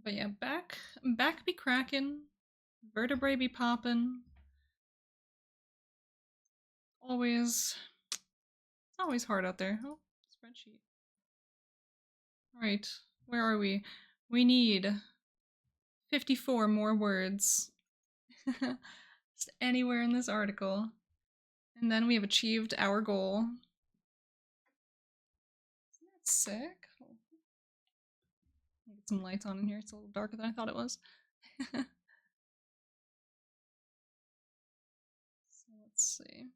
But yeah, back be cracking, vertebrae be popping. Always, it's always hard out there. Oh, spreadsheet. All right, where are we? We need 54 more words. Just anywhere in this article. And then we have achieved our goal. Isn't that sick? Get some lights on in here. It's a little darker than I thought it was. So let's see.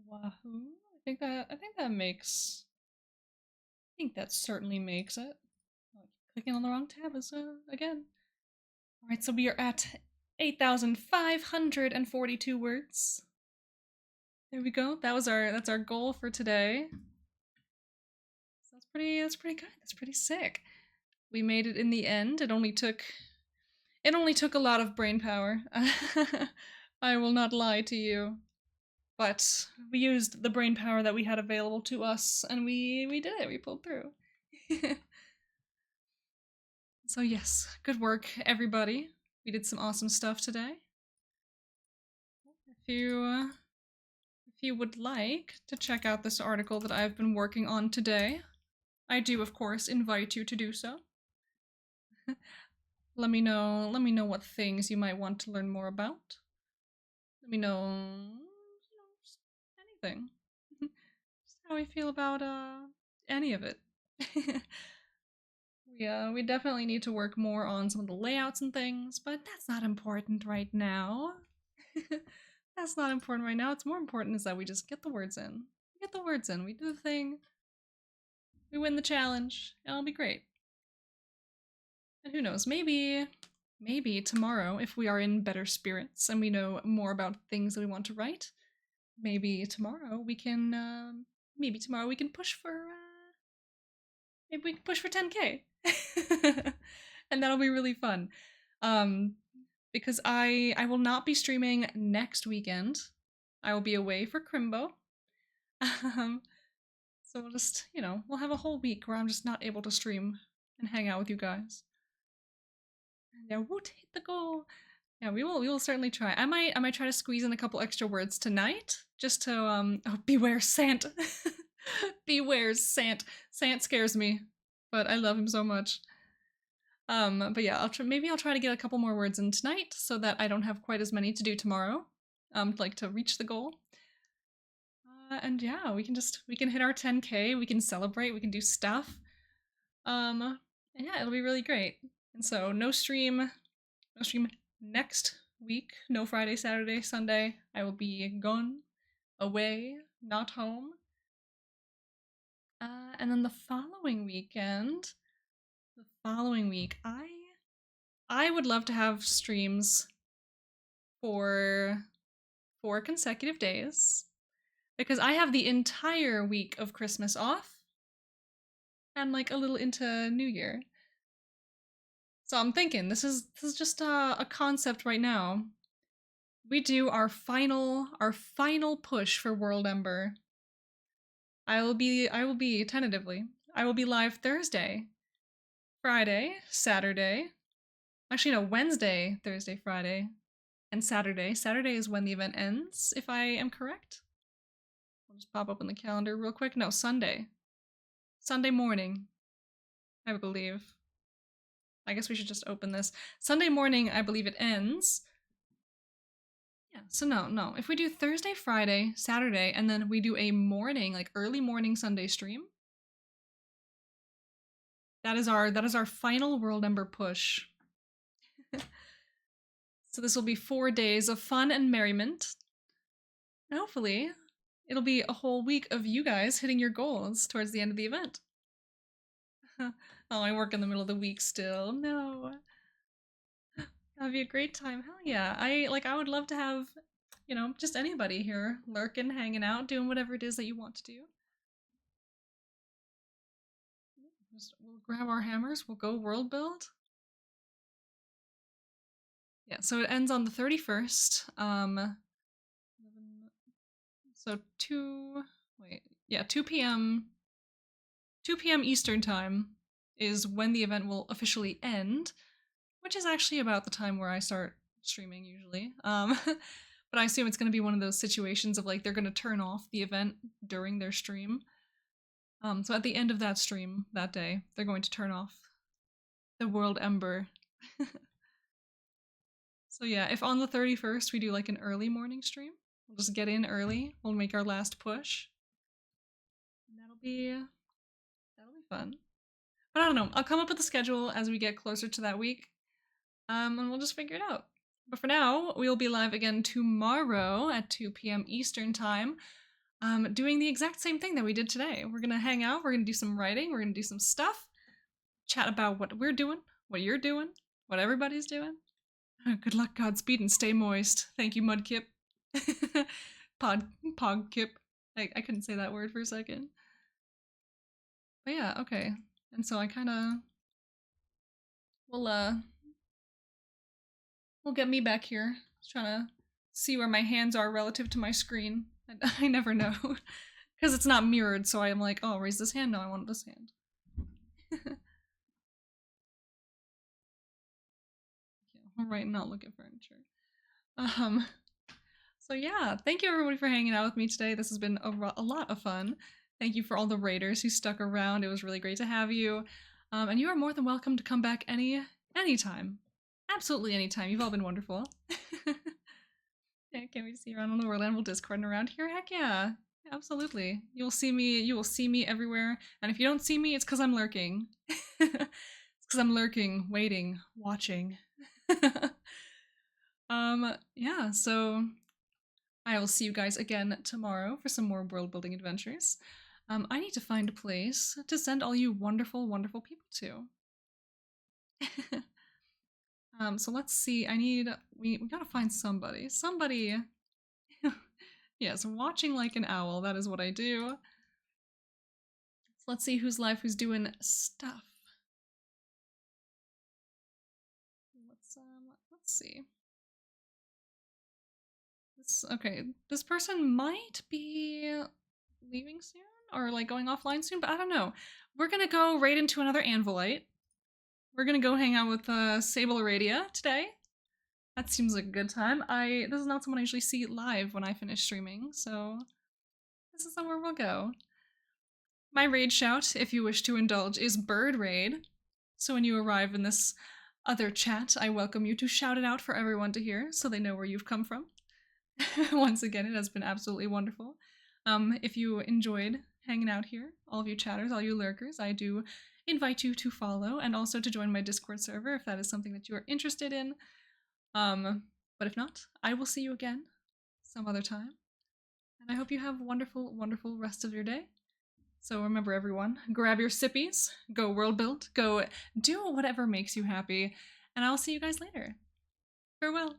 Wahoo! I think that makes. I think that certainly makes it. Oh, clicking on the wrong tab is again. All right, so we are at 8,542 words. There we go. That's our goal for today. So that's pretty good. That's pretty sick. We made it in the end. It only took a lot of brain power. I will not lie to you. But we used the brain power that we had available to us and we did it. We pulled through. So yes, good work, everybody. We did some awesome stuff today. If you would like to check out this article that I've been working on today, I do, of course, invite you to do so. Let me know what things you might want to learn more about. Let me know, just anything. Just how I feel about any of it. We definitely need to work more on some of the layouts and things, but that's not important right now. That's not important right now. What's more important is that we just get the words in. We get the words in. We do the thing. We win the challenge. It'll be great. And who knows? Maybe tomorrow, if we are in better spirits and we know more about things that we want to write, maybe tomorrow we can push for maybe we can push for 10K. And that'll be really fun. Because I will not be streaming next weekend. I will be away for Crimbo. So we'll just, we'll have a whole week where I'm just not able to stream and hang out with you guys. And yeah, woot, hit the goal. Yeah, we will certainly try. I might try to squeeze in a couple extra words tonight, just to beware Sant. Beware Sant. Sant scares me, but I love him so much. But yeah, maybe I'll try to get a couple more words in tonight so that I don't have quite as many to do tomorrow. To reach the goal. And yeah, we can hit our 10K, we can celebrate, we can do stuff. And yeah, it'll be really great. And so no stream next week, no Friday, Saturday, Sunday. I will be gone, away, not home. And then the following week, I would love to have streams for 4 consecutive days, because I have the entire week of Christmas off and like a little into New Year. So I'm thinking this is just a concept right now. We do our final push for WorldEmber. I will be tentatively. I will be live Thursday, Friday, Saturday. Actually, no, Wednesday, Thursday, Friday, and Saturday. Saturday is when the event ends, if I am correct. I'll just pop open the calendar real quick. No, Sunday. Sunday morning, I believe. I guess we should just open this. Sunday morning, I believe it ends. Yeah, so no. If we do Thursday, Friday, Saturday, and then we do a morning, like early morning Sunday stream, that is our final WorldEmber push. So this will be 4 days of fun and merriment. And hopefully, it'll be a whole week of you guys hitting your goals towards the end of the event. Oh, I work in the middle of the week still. No. That'd be a great time. Hell yeah. I would love to have, just anybody here lurking, hanging out, doing whatever it is that you want to do. We'll grab our hammers, we'll go world build. Yeah, so it ends on the 31st. So 2 p.m. 2 p.m. Eastern time is when the event will officially end, which is actually about the time where I start streaming usually. But I assume it's going to be one of those situations of like they're going to turn off the event during their stream. So at the end of that stream that day, they're going to turn off the WorldEmber. So yeah, if on the 31st we do like an early morning stream, we'll just get in early, we'll make our last push. And that'll be fun. But I don't know, I'll come up with a schedule as we get closer to that week. And we'll just figure it out. But for now, we'll be live again tomorrow at 2 p.m. Eastern time, doing the exact same thing that we did today. We're gonna hang out, we're gonna do some writing, we're gonna do some stuff, chat about what we're doing, what you're doing, what everybody's doing. Good luck, Godspeed, and stay moist. Thank you, Mudkip. Pogkip. I couldn't say that word for a second. But yeah, okay. And so I kinda we'll get me back here. Just trying to see where my hands are relative to my screen. I never know. Because it's not mirrored, so I'm like, oh, raise this hand? No, I want this hand. Right, not look at furniture. So yeah, thank you everybody for hanging out with me today. This has been a lot of fun. Thank you for all the raiders who stuck around. It was really great to have you. And you are more than welcome to come back anytime. Absolutely anytime. You've all been wonderful. Yeah, can't wait to see you around on the WorldEmber Discord and around here. Heck yeah. Absolutely. You will see me everywhere. And if you don't see me, it's because I'm lurking. It's because I'm lurking, waiting, watching. Yeah, so I will see you guys again tomorrow for some more world building adventures. I need to find a place to send all you wonderful, wonderful people to. So let's see. We gotta find somebody. Somebody. Yes, watching like an owl. That is what I do. So let's see who's live, who's doing stuff. Let's see. Okay, this person might be leaving soon or like going offline soon, but I don't know. We're gonna go right into another Anvilite. We're gonna go hang out with Sable Aradia today. That seems like a good time. This is not someone I usually see live when I finish streaming, so this is somewhere we'll go. My raid shout, if you wish to indulge, is Bird Raid. So when you arrive in this other chat, I welcome you to shout it out for everyone to hear so they know where you've come from. Once again, it has been absolutely wonderful. If you enjoyed hanging out here, all of you chatters, all you lurkers, I do invite you to follow and also to join my Discord server if that is something that you are interested in. But if not, I will see you again some other time. And I hope you have a wonderful, wonderful rest of your day. So remember everyone, grab your sippies, go world build, go do whatever makes you happy, and I'll see you guys later. Farewell.